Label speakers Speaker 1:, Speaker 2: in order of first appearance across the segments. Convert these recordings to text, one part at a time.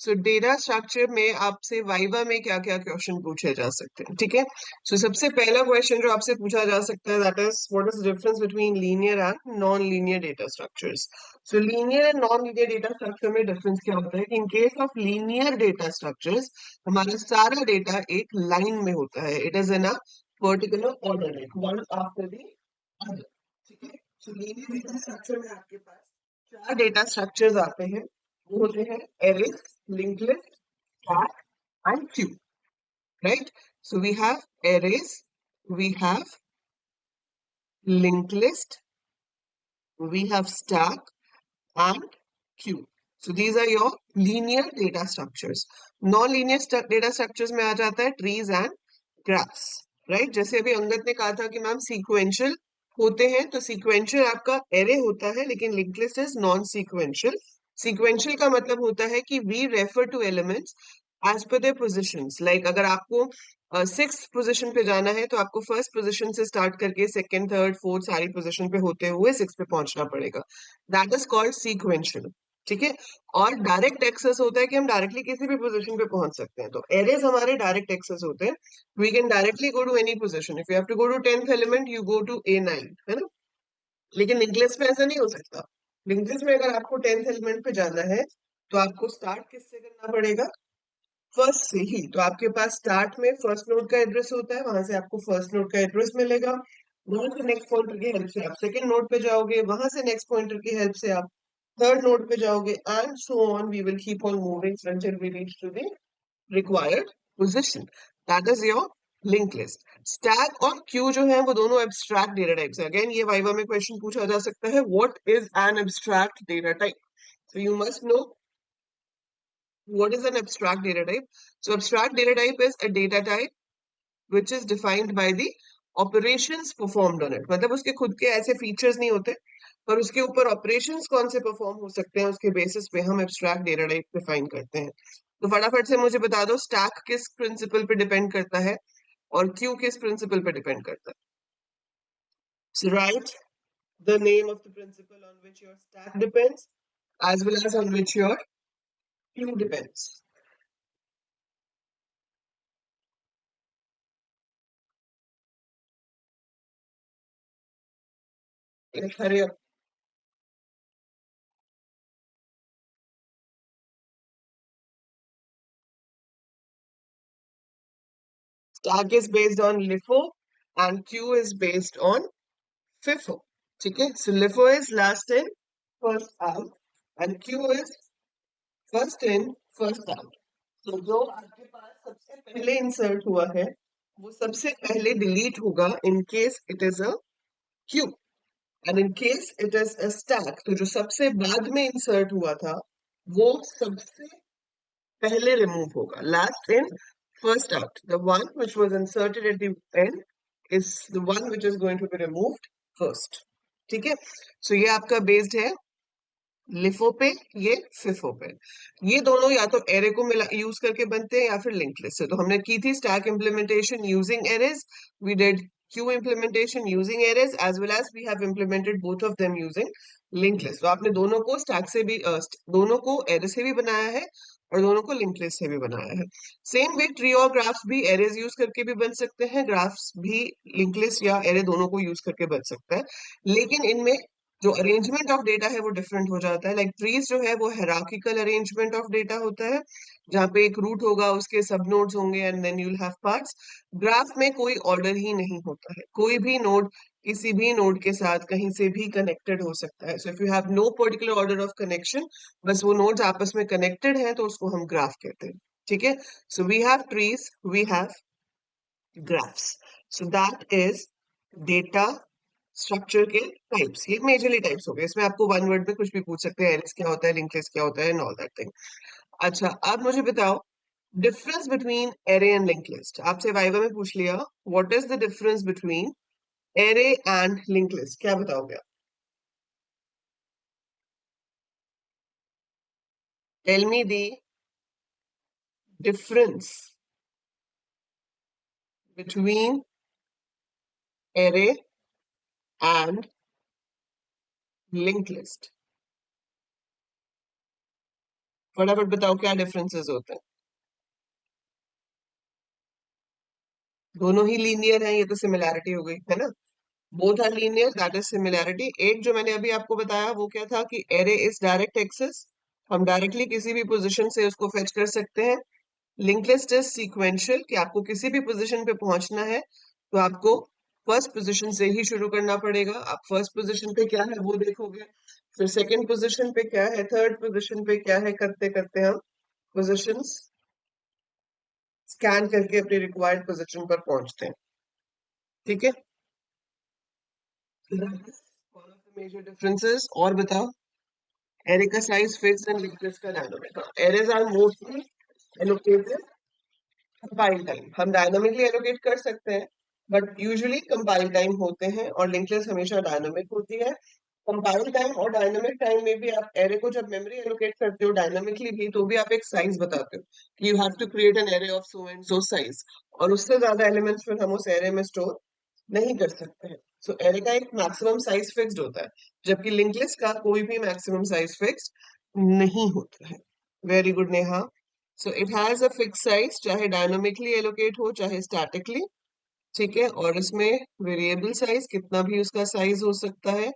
Speaker 1: सो data structure में आपसे viva में क्या क्या क्वेश्चन पूछे जा सकते हैं, ठीक है। सो सबसे पहला क्वेश्चन जो आपसे पूछा जा सकता है that is what is the difference between linear and non linear data structures. So linear and non linear data structure में डिफरेंस क्या होता है कि in case of linear data structures हमारा सारा डेटा एक लाइन में होता है, it is in a particular order, one after the other, ठीक है। सो लीनियर डेटा स्ट्रक्चर में आपके पास चार डेटा स्ट्रक्चर्स आते हैं, वो होते हैं arrays, linked list, stack, and queue, right? So we have arrays, we have linked list, we have stack, and queue. So these are your linear data structures. Non-linear data structures में आ जाता है trees and graphs, right? जैसे अभी अंगद ने कहा था कि ma'am sequential होते हैं, तो sequential आपका array होता है, लेकिन linked list is non-sequential. Sequential का मतलब होता है कि we refer to elements as per their positions. Like अगर आपको सिक्स पोजीशन पे जाना है तो आपको फर्स्ट पोजीशन से स्टार्ट करके सेकंड थर्ड फोर्थ सारी पोजीशन पे होते हुए सिक्स पे पहुंचना पड़ेगा, दैट इज कॉल्ड सीक्वेंशियल, ठीक है। और डायरेक्ट एक्सेस होता है कि हम डायरेक्टली किसी भी पोजीशन पे पहुंच सकते हैं, तो एरेज हमारे डायरेक्ट एक्सेस होते हैं, we can directly go to any position, if you have to go to 10th element you go to A9, है ना। लेकिन लिंक्ड लिस्ट में ऐसा नहीं हो सकता। लिंक्ड लिस्ट में अगर आपको 10th एलिमेंट पे जाना है तो आपको स्टार्ट किससे करना पड़ेगा, फर्स्ट से ही। तो आपके पास स्टार्ट में फर्स्ट नोड का एड्रेस होता है, वहां से आपको फर्स्ट नोड का एड्रेस मिलेगा, वहां से नेक्स्ट पॉइंटर की हेल्प से आप सेकंड नोड पे जाओगे, वहां से नेक्स्ट पॉइंटर की हेल्प से आप थर्ड नोड पे जाओगे, and so on we will keep on moving until we reach to the required position. That is your linked list. Stack और queue जो है वो दोनों abstract data types है। Again ये वाइवा में क्वेश्चन पूछा जा सकता है, what is an abstract data type? So you must know what is an abstract data type. So abstract data type is a data type which is defined by the operations performed on it. मतलब उसके खुद के ऐसे features नहीं होते, पर उसके ऊपर ऑपरेशंस कौन से परफॉर्म हो सकते हैं उसके बेसिस पे हम एब्स्ट्रैक्ट डेटा टाइप डिफाइन करते हैं। तो फटाफट से मुझे बता दो स्टैक किस प्रिंसिपल पे डिपेंड करता है और क्यू किस प्रिंसिपल पे डिपेंड करता है। So write the name of the principle on which your stack depends as well as on which your queue depends. Hurry up. Stack is based on LIFO and queue is based on FIFO. ठीक है, so LIFO is last in first out and queue is first in first out. तो जो आपके पास सबसे पहले insert हुआ है वो सबसे पहले डिलीट होगा in case it is a Q, and in case it is a stack तो जो सबसे बाद में इंसर्ट हुआ था वो सबसे पहले रिमूव होगा, last in first out, the one which was inserted eight the and is the one which is going to be removed first, ठीक है। सो ये आपका बेस्ड है लिफो पे, ये फिफो पे। ये दोनों या तो एरे को मिला यूज करके बनते हैं या फिर लिंक लिस्ट से। तो हमने की थी stack implementation using arrays, we did queue implementation using arrays as well as we have implemented both of them using link list. तो आपने दोनों को स्टैक से भी दोनों को एरे से भी बनाया है और दोनों को लिंक लिस्ट से भी बनाया है। सेम वे ट्री और ग्राफ्स भी एरेज यूज करके भी बन सकते हैं, ग्राफ्स भी लिंक लिस्ट या एरे दोनों को यूज करके बन सकता है, लेकिन इनमें जो अरेंजमेंट ऑफ डेटा है वो डिफरेंट हो जाता है। लाइक ट्रीज जो है वो हेरार्किकल अरेंजमेंट ऑफ डेटा होता है, जहाँ पे एक रूट होगा उसके सब नोड्स होंगे and then you will have parts. Graph में कोई ऑर्डर ही नहीं होता है, कोई भी नोड किसी भी नोड के साथ कहीं से भी कनेक्टेड हो सकता है। So if you have no particular order of connection, बस वो नोड्स आपस में कनेक्टेड हैं तो उसको हम ग्राफ कहते हैं, ठीक है। So we have trees, we have graphs, so that is data structure के टाइप्स। ये मेजरली टाइप्स हो गए, इसमें आपको वन वर्ड में कुछ भी पूछ सकते हैं, एलिस क्या होता है, लिंक लिस्ट क्या होता है एंड ऑल दैट थिंग। अच्छा अब मुझे बताओ difference between array and link list. आपसे वाइवा में पूछ लिया what is the difference between array and link list, क्या बताओगे आप? Tell me the difference between array and link list. फटाफट बताओ क्या डिफरेंसेस होते हैं। दोनों ही लीनियर हैं, ये तो सिमिलैरिटी हो गई है ना। Both are linear, that is similarity. एक जो मैंने अभी आपको बताया वो क्या था कि एरे इज डायरेक्ट एक्सेस, हम डायरेक्टली किसी भी पोजीशन से उसको फेच कर सकते हैं। लिंक लिस्ट इज सीक्वेंशियल, कि आपको किसी भी पोजीशन पे पहुंचना है तो आपको फर्स्ट पोजीशन से ही शुरू करना पड़ेगा। आप फर्स्ट पोजीशन पे क्या है वो देखोगे, फिर सेकंड पोजीशन पे क्या है, थर्ड पोजीशन पे क्या है, करते करते हम पोजीशंस स्कैन करके अपनी रिक्वायर्ड पोजीशन पर पहुंचते हैं। ठीक है, मेजर डिफरेंसेस। और बताओ, एरे का size fix and link list का dynamic. Arrays are mostly allocated compile time, हम डायनामिकली एलोकेट कर सकते हैं बट यूजुअली कंपाइल टाइम होते हैं, और लिंक लिस्ट हमेशा डायनामिक होती है। कंपाइल टाइम और डायनामिक टाइम में भी आप एरे को जब मेमोरी एलोकेट करते हो डायनामिकली भी, तो भी आप एक साइज बताते हो कि you have to create an array of so and so size, और उससे ज्यादा एलिमेंट्स फिर हम उस एरे में स्टोर नहीं कर सकते हैं। सो एरे का एक मैक्सिमम साइज फिक्स्ड होता है, जबकि लिंक लिस्ट का कोई भी मैक्सिमम साइज फिक्स्ड नहीं होता है। Very good Neha. So it has a fix size, चाहे डायनामिकली एलोकेट हो चाहे स्टैटिकली। ठीक है, और इसमें वेरिएबल साइज कितना भी उसका साइज हो सकता है।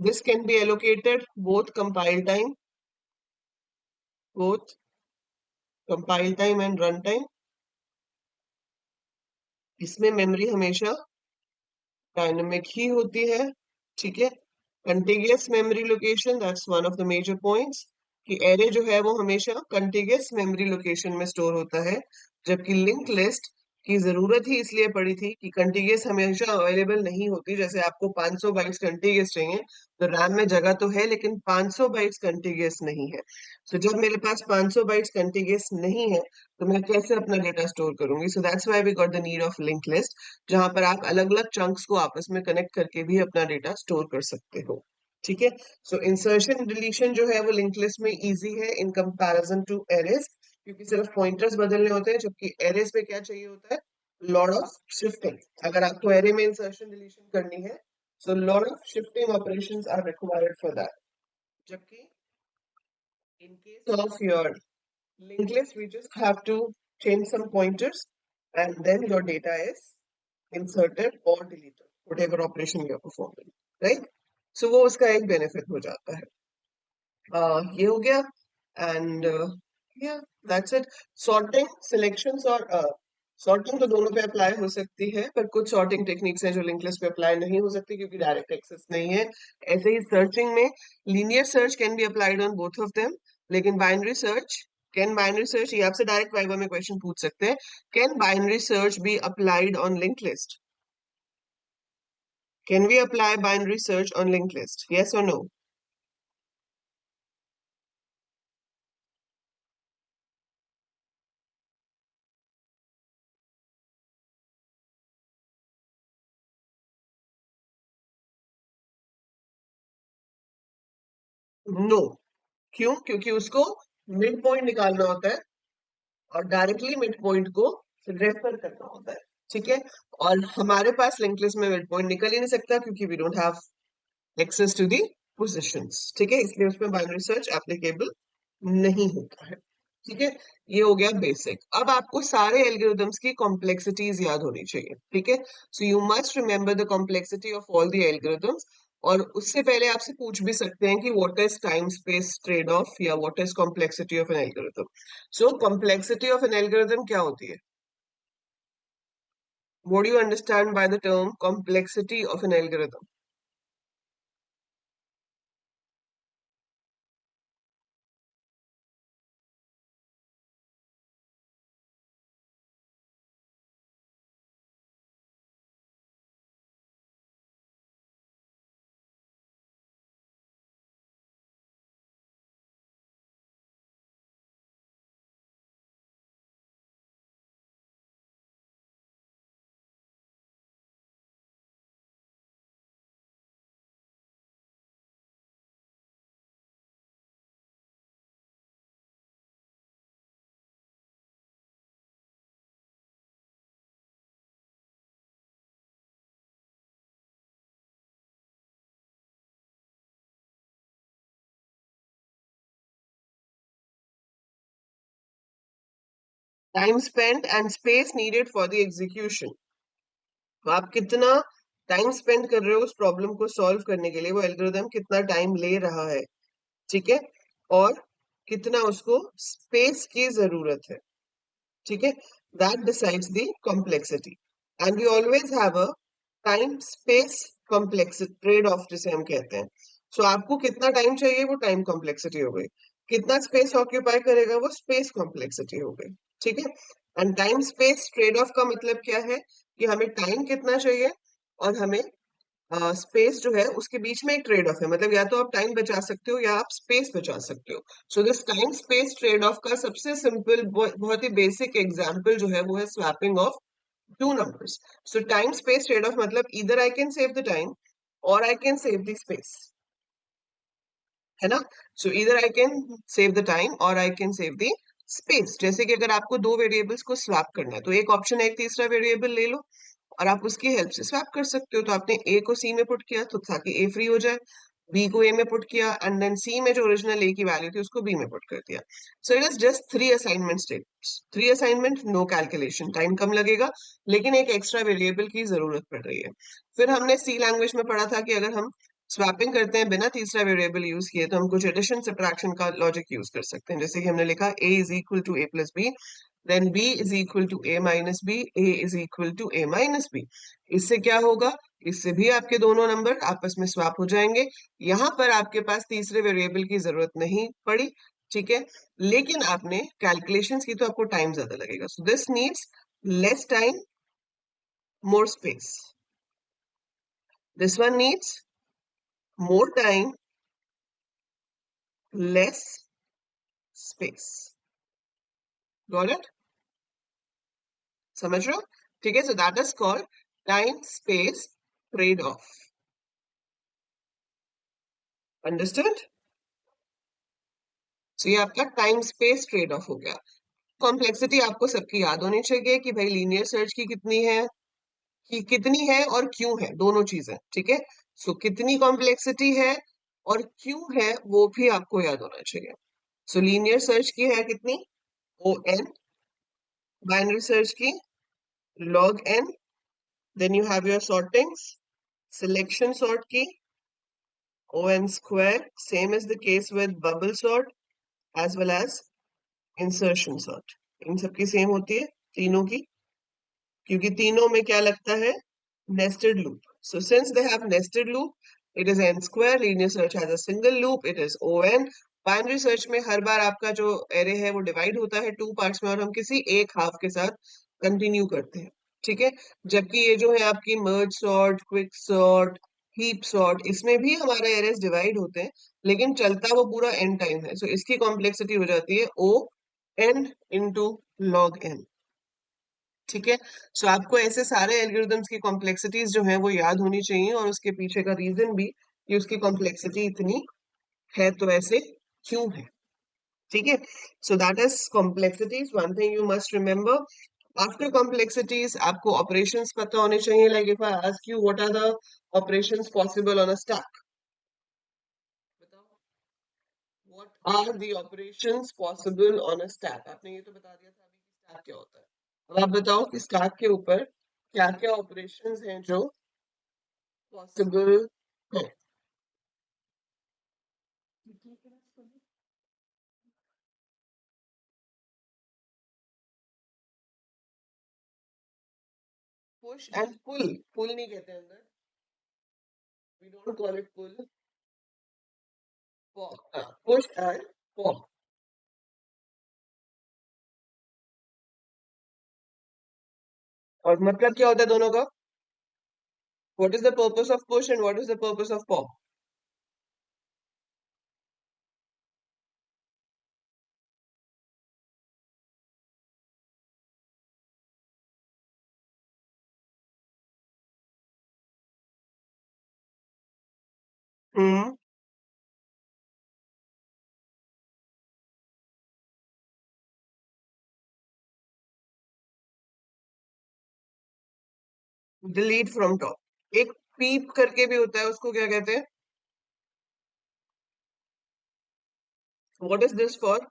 Speaker 1: This can be allocated both compile time and run time. इसमें मेमोरी हमेशा डायनामिक ही होती है। ठीक है, contiguous memory location, that's one of the major points, कि एरे जो है वो हमेशा कंटिगियस मेमोरी लोकेशन में स्टोर होता है, जबकि लिंक लिस्ट की जरूरत ही इसलिए पड़ी थी कि कंटिगियस हमेशा अवेलेबल नहीं होती। जैसे आपको 500 बाइट्स कंटिगियस चाहिए, तो रैम में जगह तो है लेकिन 500 बाइट्स कंटिगियस नहीं है। तो जब मेरे पास 500 बाइट्स कंटिगियस नहीं है तो मैं कैसे अपना डेटा स्टोर करूंगी। So that's why we got the need of link list, जहां पर आप अलग अलग चंक्स को आपस में कनेक्ट करके भी अपना डेटा स्टोर कर सकते हो। ठीक है, सो इंसर्शन डिलीशन जो है वो लिंक लिस्ट में इजी है इन कंपैरिजन टू एरेज, क्योंकि सिर्फ पॉइंटर्स बदलने होते हैं, जबकि एरेज में क्या चाहिए होता है, लॉट ऑफ शिफ्टिंग। अगर आपको एरे में इंसर्शन डिलीशन करनी है, so lot of shifting operations are required for that. जबकि in case of your linked list, we just have to change some pointers and then your data is inserted or deleted, whatever operation you are performing, right? So वो उसका एक benefit हो जाता है। ये हो गया, and yeah, that's it. Sorting, selections और sorting तो दोनों पे अप्लाई हो सकती है, पर कुछ sorting टेक्निक्स हैं जो लिंक लिस्ट पे अप्लाई नहीं हो सकती क्योंकि डायरेक्ट एक्सेस नहीं है। ऐसे ही सर्चिंग में linear search can be applied on both of them, लेकिन बाइनरी सर्च, ये आपसे डायरेक्ट वाइवा में क्वेश्चन पूछ सकते हैं, can binary search be applied on link list? Can we apply binary search on link list, yes or no? No. क्यों? क्योंकि उसको मिड पॉइंट निकालना होता है और डायरेक्टली मिड पॉइंट को रेफर करना होता है। ठीक है, और हमारे पास लिंक लिस्ट में मिड पॉइंट निकल ही नहीं सकता क्योंकि we don't have access to the positions. ठीक है, इसलिए उसमें बाइनरी सर्च एप्लीकेबल नहीं होता है। ठीक है, ये हो गया बेसिक। अब आपको सारे एल्गोरिदम्स की कॉम्प्लेक्सिटीज याद होनी चाहिए। ठीक है, so you must remember the complexity of all the algorithms. और उससे पहले आपसे पूछ भी सकते हैं कि what is time space trade off, या what is complexity of an algorithm. So complexity of an algorithm क्या होती है? What do you understand by the term complexity of an algorithm? Time spend and space needed for the execution. तो आप कितना time spend कर रहे हो उस प्रॉब्लम को सॉल्व करने के लिए, वो एल्गोरिदम कितना टाइम ले रहा है, ठीक है, और कितना उसको स्पेस की जरूरत है, ठीक है, that decides the complexity. And we always have a time space complexity trade off, जिसे हम कहते हैं। सो आपको कितना टाइम चाहिए, वो टाइम कॉम्प्लेक्सिटी हो गई। कितना स्पेस ऑक्यूपाई करेगा, वो स्पेस कॉम्प्लेक्सिटी हो गई, ठीक है। And time space trade of का मतलब क्या है कि हमें टाइम कितना चाहिए और हमें स्पेस जो है उसके बीच में एक ट्रेड ऑफ है, मतलब या तो आप टाइम बचा सकते हो या आप स्पेस बचा सकते हो। So this time space trade of का सबसे सिंपल, बहुत ही बेसिक एग्जांपल जो है वो है swapping of two numbers. So time space trade off मतलब इधर I can save the time और I can save the space, है ना। सो इधर I can save the time और I can save the space. जैसे कि अगर आपको दो वेरिएबल्स को स्वैप करना है तो एक ऑप्शन है एक तीसरा वेरिएबल ले लो और आप उसकी हेल्प से स्वैप कर सकते हो। तो आपने ए को सी में पुट किया तो ताकि ए फ्री हो जाए, बी को ए में पुट किया एंड देन सी में जो ओरिजिनल ए की वैल्यू थी उसको बी में पुट कर दिया। So it is just three assignment steps, three assignment, no calculation, time कम लगेगा लेकिन एक एक्स्ट्रा वेरिएबल की जरूरत पड़ रही है। फिर हमने सी लैंग्वेज में पढ़ा था कि अगर हम स्वैपिंग करते हैं बिना तीसरा वेरिएबल यूज किए तो हम कुछ एडिशन सब्ट्रैक्शन का लॉजिक यूज कर सकते हैं। जैसे कि हमने लिखा a is equal to a plus b, then b is equal to a minus b, a is equal to a minus b. इससे क्या होगा, इससे भी आपके दोनों नंबर आपस में स्वैप हो जाएंगे। यहाँ पर आपके पास तीसरे वेरिएबल की जरूरत नहीं पड़ी, ठीक है, लेकिन आपने कैलकुलेशंस की तो आपको टाइम ज्यादा लगेगा। So this needs less time, more space. This one needs more time, less space. Got it? समझ रहे हो? ठीक है, so that is called time space trade off. Understood? So ये आपका टाइम स्पेस ट्रेड ऑफ हो गया। कॉम्प्लेक्सिटी आपको सबकी याद होनी चाहिए कि भाई लीनियर सर्च की कितनी है, कि कितनी है और क्यों है, दोनों चीजें, ठीक है। सो कितनी कॉम्प्लेक्सिटी है और क्यों है वो भी आपको याद होना चाहिए। सो लीनियर सर्च की है कितनी, ओ एन, बाइनरी सर्च की log n, then you have your sortings, selection sort की on square, same is the case with bubble sort as well as insertion sort। इन सबकी सेम होती है तीनों की, क्योंकि तीनों में क्या लगता है, nested loop। So since they have nested loop, it is n square, linear search has a single loop, it is on। Binary search में हर बार आपका जो एरे है वो डिवाइड होता है टू पार्ट्स में और हम किसी एक हाफ के साथ कंटिन्यू करते हैं, ठीक है। जबकि ये जो है आपकी merge sort, quick sort, heap sort, इसमें भी हमारे एरेस डिवाइड होते हैं लेकिन चलता वो पूरा एन टाइम है। सो इसकी कॉम्प्लेक्सिटी हो जाती है O n into log n, ठीक है। सो आपको ऐसे सारे एल्गोरिदम्स की कॉम्प्लेक्सिटीज जो है वो याद होनी चाहिए और उसके पीछे का रीजन भी कि उसकी कॉम्प्लेक्सिटी इतनी है तो ऐसे क्यों है, ठीक है। So that is complexities. One thing you must remember, after complexities आपको ऑपरेशंस पता होने चाहिए। Like if I ask you what are the operations possible on a stack, बताओ, what are the operations possible on a stack. आपने ये तो बता दिया था अभी कि स्टैक क्या होता है। अब आप बताओ कि स्टैक के ऊपर क्या क्या ऑपरेशंस हैं जो पॉसिबल है। पुश एंड पुल, पुल नहीं कहते हैं अंदर, we don't call it pull, push and pop. और मतलब क्या होता है दोनों का, what is the purpose of push and what is the purpose of pop. Hmm, delete from top. एक पीप करके भी होता है, उसको क्या कहते हैं, what is this for.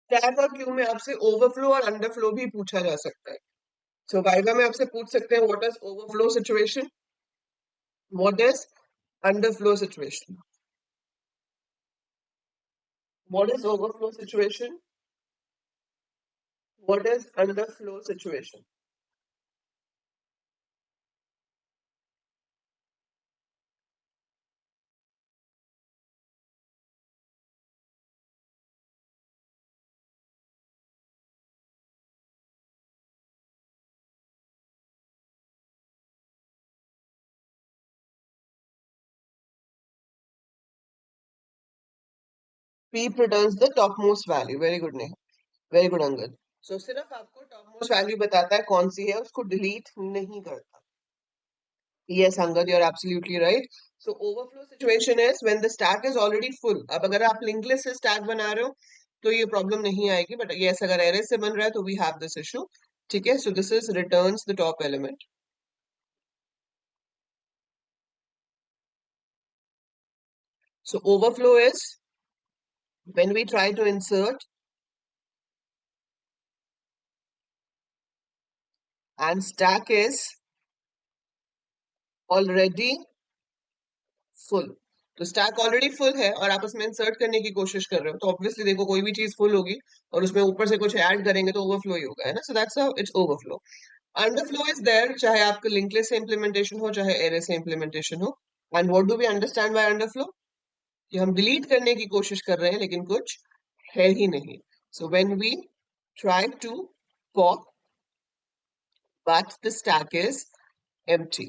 Speaker 1: Stack और क्यू में आपसे ओवरफ्लो और अंडरफ्लो भी पूछा जा सकता है. सो वाइवा में आपसे पूछ सकते हैं what is overflow situation, what is underflow situation. What is overflow situation? What is underflow situation? P returns the topmost value. Very good, Neha. Very good, Angad. So सिर्फ आपको topmost value बताता है कौन सी है, उसको delete नहीं करता. Yes, Angad, you're absolutely right. So overflow situation is when the stack is already full. अब अगर आप linked list से stack बना रहे हो तो ये problem नहीं आएगी. But yes, अगर array से बन रहा है तो we have this issue. ठीक है. So this is returns the top element. So overflow is when we try to insert and stack is already full. तो स्टैक ऑलरेडी फुल है और आप उसमें इंसर्ट करने की कोशिश कर रहे हो तो ऑब्वियसली देखो कोई भी चीज फुल होगी और उसमें ऊपर से कुछ ऐड करेंगे तो ओवरफ्लो ही होगा, है ना. So that's how it's overflow. Underflow is there चाहे आपका लिंक लिस्ट से इंप्लीमेंटेशन हो चाहे एरे से इंप्लीमेंटेशन हो. And what do we understand by underflow? कि हम डिलीट करने की कोशिश कर रहे हैं लेकिन कुछ है ही नहीं. So when we try to pop but the stack is empty.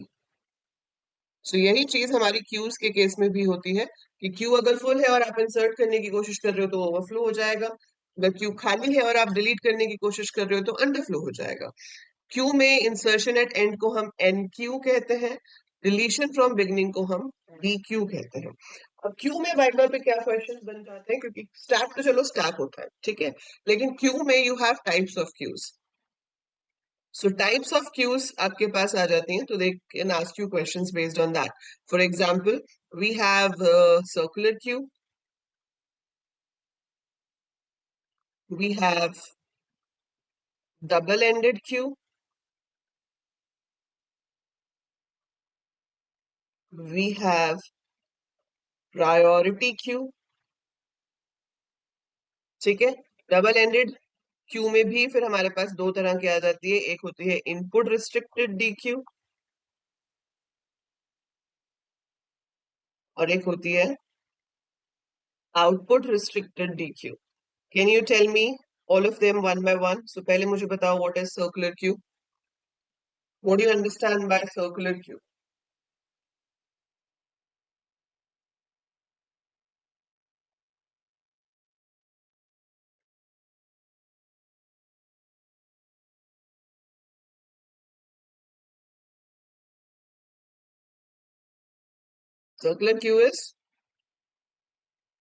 Speaker 1: So यही चीज हमारी क्यूज के केस में भी होती है कि क्यू अगर फुल है और आप इंसर्ट करने की कोशिश कर रहे हो तो ओवरफ्लो हो जाएगा. अगर क्यू खाली है और आप डिलीट करने की कोशिश कर रहे हो तो अंडरफ्लो हो जाएगा. क्यू में इंसर्शन एट एंड को हम एन क्यू कहते हैं, डिलीशन फ्रॉम बिगनिंग को हम डी क्यू कहते हैं. अब क्यू में वाइवा पे क्या क्वेश्चन बन जाते हैं, क्योंकि स्टैक तो चलो स्टैक होता है, ठीक है, लेकिन क्यू में you have types of queues. So types of queues आपके पास आ जाती हैं, तो they can ask you questions based on that. For example, we have circular queue, we have double-ended queue, we have priority queue. ठीक है. Double ended queue में भी फिर हमारे पास दो तरह की आ जाती है, एक होती है इनपुट रिस्ट्रिक्टेड डी क्यू और एक होती है output restricted D queue. Can you tell me all of them one by one? So पहले मुझे बताओ what is circular queue? What do you understand by circular queue? Circular queue is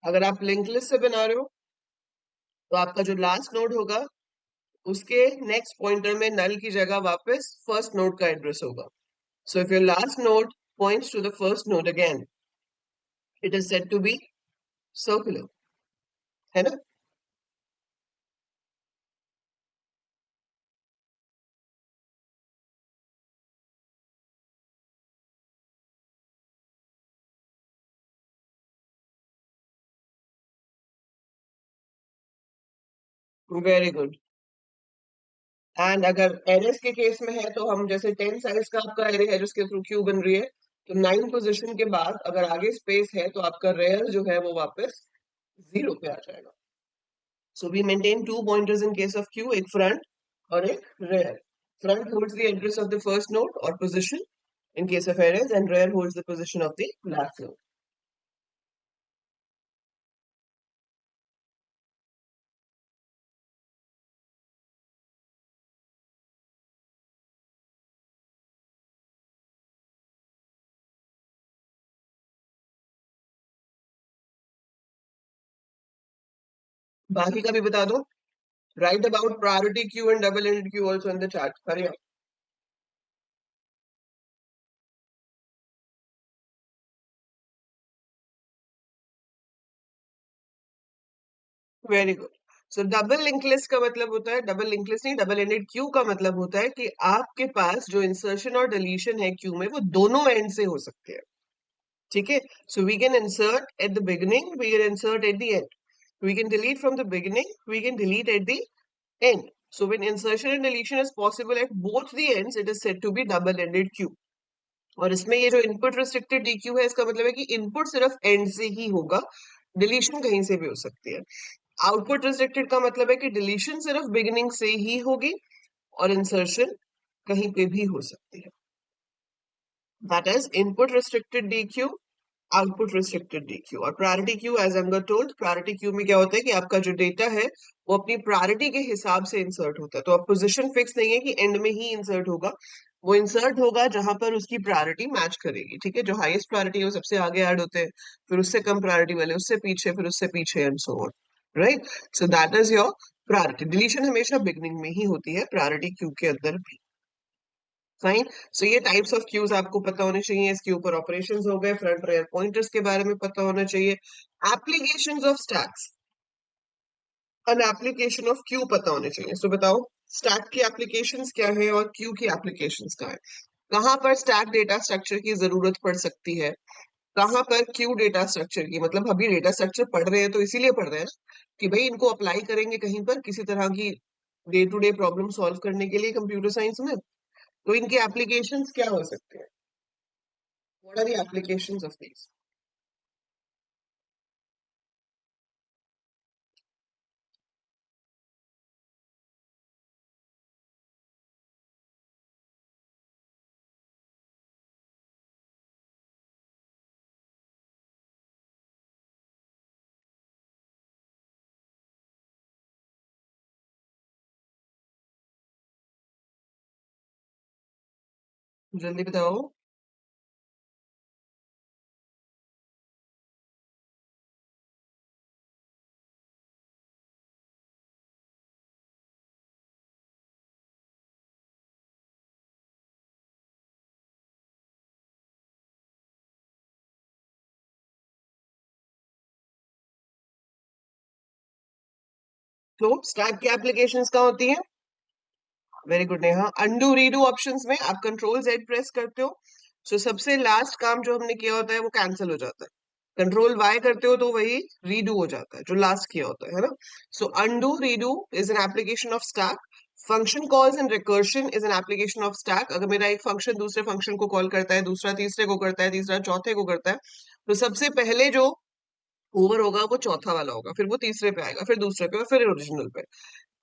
Speaker 1: अगर आप link list से बना रहे हो तो आपका जो लास्ट नोड होगा उसके नेक्स्ट पॉइंटर में नल की जगह वापस फर्स्ट नोड का एड्रेस होगा. So if your last node points to the first node again, it is said to be circular, है ना. Very good. एंड अगर एरएस के केस में है तो हम जैसे 10 साइज का आपका एरे है जिसके थ्रू क्यू बन रही है, तो 9 पोजीशन के बाद अगर आगे स्पेस है तो आपका रेयर जो है वो वापस 0 पे आ जाएगा. So we maintain two pointers in case of queue, एक front और एक rear. Front holds the address of the first node or position in case of arrays, and rear holds the position of the last node. बाकी का भी बता दो. Write about priority queue and double-ended queue also in the chat. Hurry up. Very good. So double link list का मतलब होता है, double link list नहीं, डबल एंडेड क्यू का मतलब होता है कि आपके पास जो इंसर्शन और डिलीशन है क्यू में वो दोनों एंड से हो सकते हैं, ठीक है। So we can insert at the beginning, we can insert at the end, we can delete from the beginning, we can delete at the end. So when insertion and deletion is possible at both the ends, it is said to be double-ended queue. और इसमें ये जो input restricted DQ है, इसका मतलब है कि input सिर्फ एंड से ही होगा, डिलीशन कहीं से भी हो सकती है। आउटपुट रिस्ट्रिक्टेड का मतलब है कि डिलीशन सिर्फ बिगिनिंग से ही होगी और इंसर्शन कहीं पे भी हो सकती है। That is input restricted dequeue, output restricted dequeue. और priority queue, as I am told, priority queue में क्या होता है कि आपका जो डेटा है वो अपनी प्रायोरिटी के हिसाब से इंसर्ट होता है। तो अब पोजीशन फिक्स नहीं है कि एंड में ही इंसर्ट होगा, वो इंसर्ट होगा जहां पर उसकी प्रायोरिटी मैच करेगी, ठीक है। जो हाईएस्ट प्रायोरिटी है वो सबसे आगे ऐड होते हैं, फिर उससे कम प्रायोरिटी वाले उससे पीछे, फिर उससे पीछे, and so on, right. So that is your priority. Deletion हमेशा बिगनिंग में ही होती है प्रायोरिटी क्यू के अंदर भी। फाइन। सो ये टाइप्स ऑफ क्यूज आपको पता होने चाहिए। इसके ऊपर ऑपरेशंस हो गए, फ्रंट रेयर पॉइंटर्स के बारे में पता होना चाहिए, applications of stacks, N application of Q पता होने चाहिए। सो बताओ, स्टैक की एप्लीकेशंस क्या है और क्यू की एप्लीकेशंस क्या है? कहाँ पर स्टैक डेटा स्ट्रक्चर की जरूरत पड़ सकती है, कहाँ पर क्यू डेटा स्ट्रक्चर की, मतलब अभी डेटा स्ट्रक्चर पढ़ रहे हैं तो इसीलिए पढ़ रहे हैं ना कि भाई इनको अप्लाई करेंगे कहीं पर किसी तरह की day to day problem solve करने के लिए कंप्यूटर साइंस में। तो इनके एप्लीकेशंस क्या हो सकते हैं? What are the applications of these? जल्दी बताओ। तो स्टैक की एप्लीकेशंस कहाँ होती है? Very good Neha. Undo redo options में आप कंट्रोल जेड प्रेस करते हो, सो सबसे लास्ट काम जो हमने किया होता है वो कैंसिल हो जाता है। कंट्रोल वाई करते हो तो वही रीडू हो जाता है जो लास्ट किया होता है ना। So undo redo is an application of stack. Function calls and recursion is an application of stack. अगर मेरा एक फंक्शन दूसरे फंक्शन को कॉल करता है, दूसरा तीसरे को करता है, तीसरा चौथे को करता है, तो सबसे पहले जो ओवर होगा वो चौथा वाला होगा, फिर वो तीसरे पे आएगा, फिर दूसरे पे और फिर ओरिजिनल पे।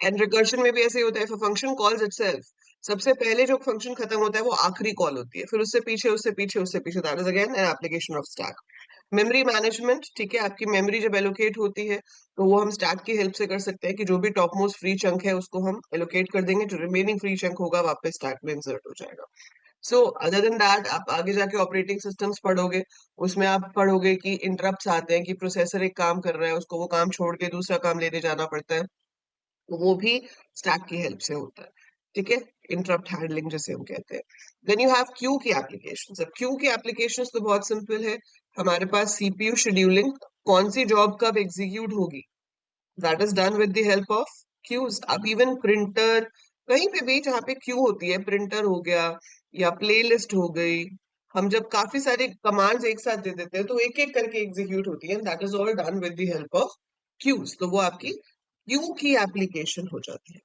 Speaker 1: एंड रिकर्शन में भी ऐसे ही होता है। फंक्शन कॉल्स इटसेल्फ, सबसे पहले जो फंक्शन खत्म होता है वो आखिरी कॉल होती है, फिर उससे पीछे उससे पीछे उससे पीछे। That is again an application of stack. Memory management, ठीक है, आपकी मेमोरी जब एलोकेट होती है तो वो हम स्टैक की हेल्प से कर सकते हैं कि जो भी टॉप मोस्ट फ्री चंक है उसको हम एलोकेट कर देंगे, जो रिमेनिंग फ्री चंक होगा वापस स्टैक में इंसर्ट हो जाएगा। सो अदर देन दैट आप आगे जाके ऑपरेटिंग सिस्टम्स पढ़ोगे, उसमें आप पढ़ोगे कि इंटरप्ट्स आते हैं कि प्रोसेसर एक काम कर रहा है, उसको वो काम छोड़ के दूसरा काम लेने जाना पड़ता है, तो वो भी स्टैक की हेल्प से होता है, ठीक है। इंटरप्ट हैंडलिंग जिसे हम कहते हैं। देन यू हैव क्यू की एप्लीकेशंस। अब क्यू की एप्लीकेशंस तो बहुत सिंपल है। हमारे पास सीपीयू शेड्यूलिंग, कौन सी जॉब कब एग्जीक्यूट होगी, that is done with the help of queues. अब इवन प्रिंटर, कहीं पे भी जहाँ पे क्यू होती है, प्रिंटर हो गया या प्लेलिस्ट हो गई, हम जब काफी सारे कमांड्स एक साथ दे देते हैं तो एक एक करके एग्जीक्यूट होती है, that is all done with the help of queues. तो वो आपकी क्यू की एप्लीकेशन हो जाती है,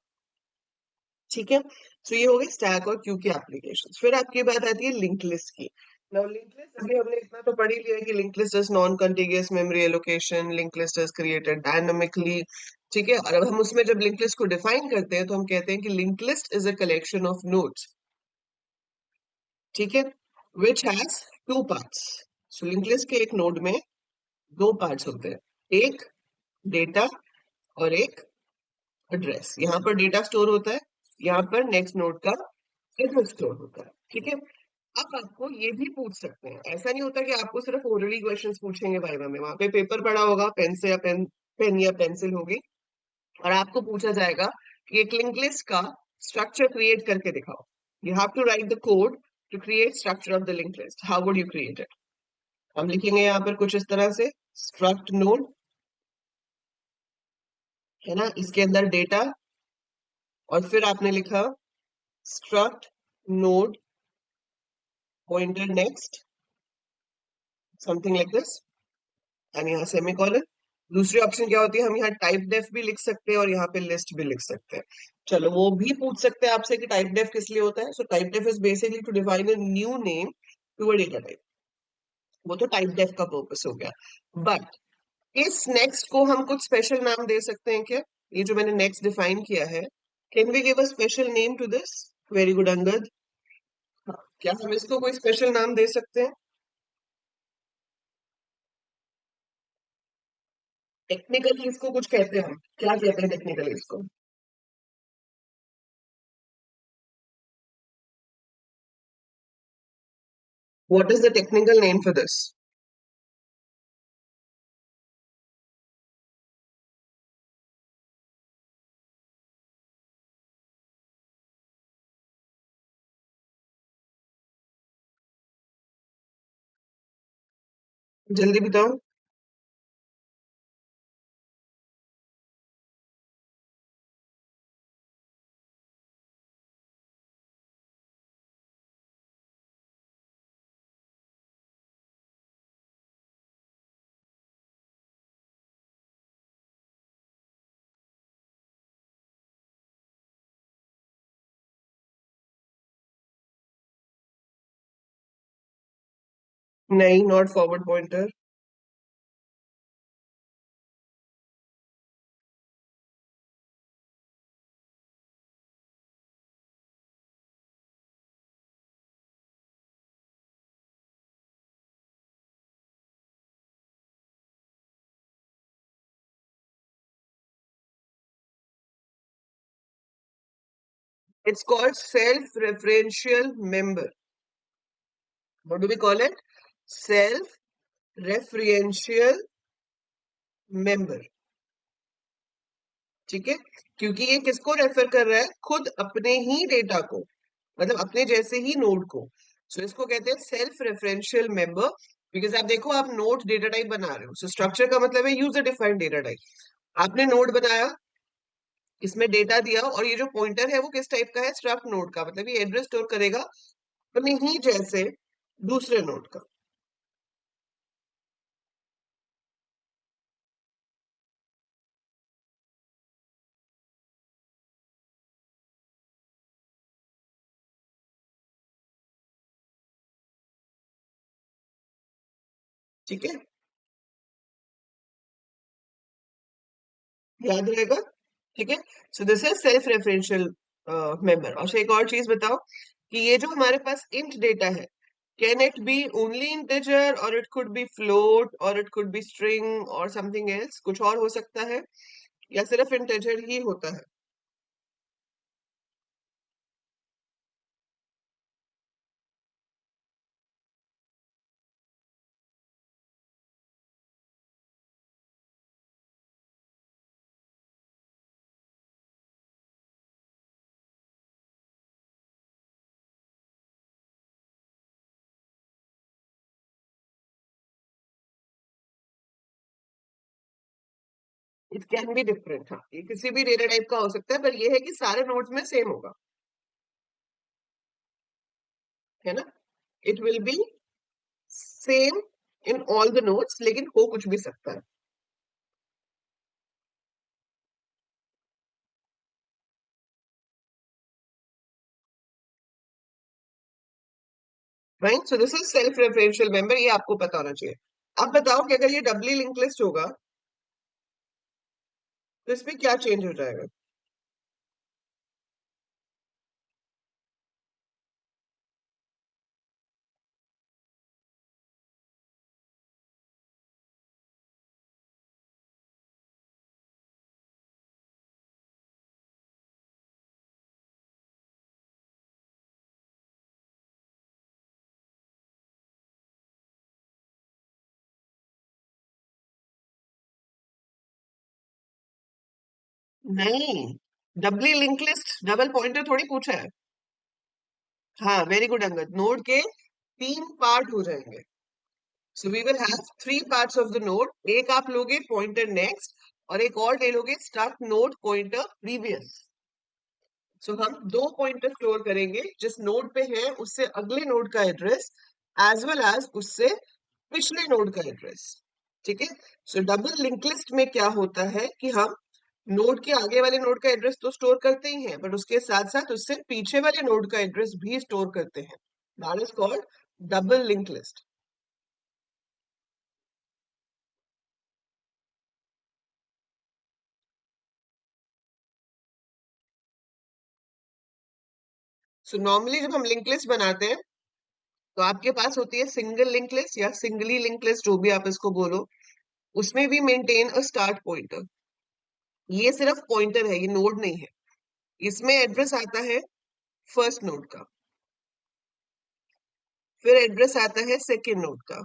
Speaker 1: ठीक है। सो ये हो गई स्टैक और क्यू की एप्लीकेशन। फिर आपकी बात आती है लिंक लिस्ट की। नाउ लिंक लिस्ट, अभी हमने इतना तो पढ़ ही लिया कि link list is non contiguous memory allocation, link list is created dynamically, ठीक है। और अब हम उसमें जब लिंक लिस्ट को डिफाइन करते हैं तो हम कहते हैं कि link list is a collection of nodes, ठीक है, which has two parts. So link list के एक नोड में दो पार्ट्स होते हैं, एक डेटा और एक एड्रेस। यहाँ पर डेटा स्टोर होता है, यहाँ पर नेक्स्ट नोड का एड्रेस स्टोर होता है, ठीक है। अब आपको ये भी पूछ सकते हैं, ऐसा नहीं होता कि आपको सिर्फ ओरली क्वेश्चंस पूछेंगे वाइवा में, वहां पे पेपर पड़ा होगा, पेन से या पेन या पेंसिल होगी, और आपको पूछा जाएगा कि एक लिंक लिस्ट का स्ट्रक्चर क्रिएट करके दिखाओ। You have to write the code to create structure of the link list. How would you create it? हम लिखेंगे यहाँ पर कुछ इस तरह से, स्ट्रक्ट नोड, है ना, इसके अंदर डेटा, और फिर आपने लिखा struct node pointer next, something like this, and यहाँ सेमीकोलन। दूसरी ऑप्शन क्या होती है, हम यहाँ टाइप डेफ भी लिख सकते हैं और यहाँ पे लिस्ट भी लिख सकते हैं। चलो वो भी पूछ सकते हैं आपसे कि टाइप डेफ किस लिए होता है। So typedef is basically to define a new name to a data type. वो तो टाइप डेफ का पर्पस हो गया। बट इस नेक्स्ट को हम कुछ स्पेशल नाम दे सकते हैं क्या? ये जो मैंने नेक्स्ट डिफाइन किया है, can we give a special name to this? Very good Angad. हाँ, क्या हम इसको कोई स्पेशल नाम दे सकते हैं? टेक्निकली इसको कुछ कहते हैं, हम क्या कहते हैं टेक्निकली इसको? What is the technical name for this? जल्दी बताओ। नहीं, not forward pointer. It's called self referential member. What do we call it? Self referential member. ठीक है, क्योंकि ये किसको रेफर कर रहा है? खुद अपने ही डेटा को, मतलब अपने जैसे ही नोड को। सो इसको कहते हैं सेल्फ रेफरेंशियल मेंबर। बिकॉज आप देखो, आप नोड डेटा टाइप बना रहे हो, सो स्ट्रक्चर का मतलब है यूजर डिफाइंड डेटा टाइप। आपने नोड बनाया, इसमें डेटा दिया, और ये जो पॉइंटर है वो किस टाइप का है? स्ट्रक्ट नोड का, मतलब ये एड्रेस स्टोर करेगा अपने ही जैसे दूसरे नोड का। ठीक है, याद रहेगा। ठीक है, सो this is self referential member. और एक और चीज बताओ कि ये जो हमारे पास इंट डेटा है, can it be only integer, और इट कुड बी फ्लोट, और इट कुड बी स्ट्रिंग, और समथिंग एल्स, कुछ और हो सकता है, या सिर्फ इंटीजर ही होता है? It can be different. हाँ, ये किसी भी डेटा टाइप का हो सकता है, पर ये है कि सारे नोड्स में सेम होगा, है ना। It will be same in all the nodes, लेकिन हो कुछ भी सकता है। Right, so this is self referential member, ये आपको पता होना चाहिए। अब बताओ कि अगर ये डबली लिंक लिस्ट होगा, तो इसमें क्या चेंज हो जाएगा? नहीं, डबली लिंक लिस्ट डबल पॉइंटर थोड़ी पूछा है। हाँ, वेरी गुड अंगद, नोड के तीन पार्ट हो जाएंगे। So we will have three parts of the node. एक आप लोगे पॉइंटर नेक्स्ट, और एक और ले लोगे स्टार्ट नोड पॉइंटर प्रीवियस। सो हम दो पॉइंटर स्टोर करेंगे, जिस नोड पे है उससे अगले नोड का एड्रेस एज वेल एज उससे पिछले नोड का एड्रेस। ठीक है, सो डबल लिंक लिस्ट में क्या होता है कि हम नोड के आगे वाले नोड का एड्रेस तो स्टोर करते ही हैं, बट उसके साथ साथ उससे पीछे वाले नोड का एड्रेस भी स्टोर करते हैं। That is called double link list. So normally जब हम लिंक लिस्ट बनाते हैं तो आपके पास होती है सिंगल लिंक लिस्ट या सिंगली लिंक लिस्ट, जो भी आप इसको बोलो। उसमें भी मेंटेन अ स्टार्ट पॉइंटर। ये सिर्फ पॉइंटर है, ये नोड नहीं है। इसमें एड्रेस आता है फर्स्ट नोड का, फिर एड्रेस आता है सेकेंड नोड का,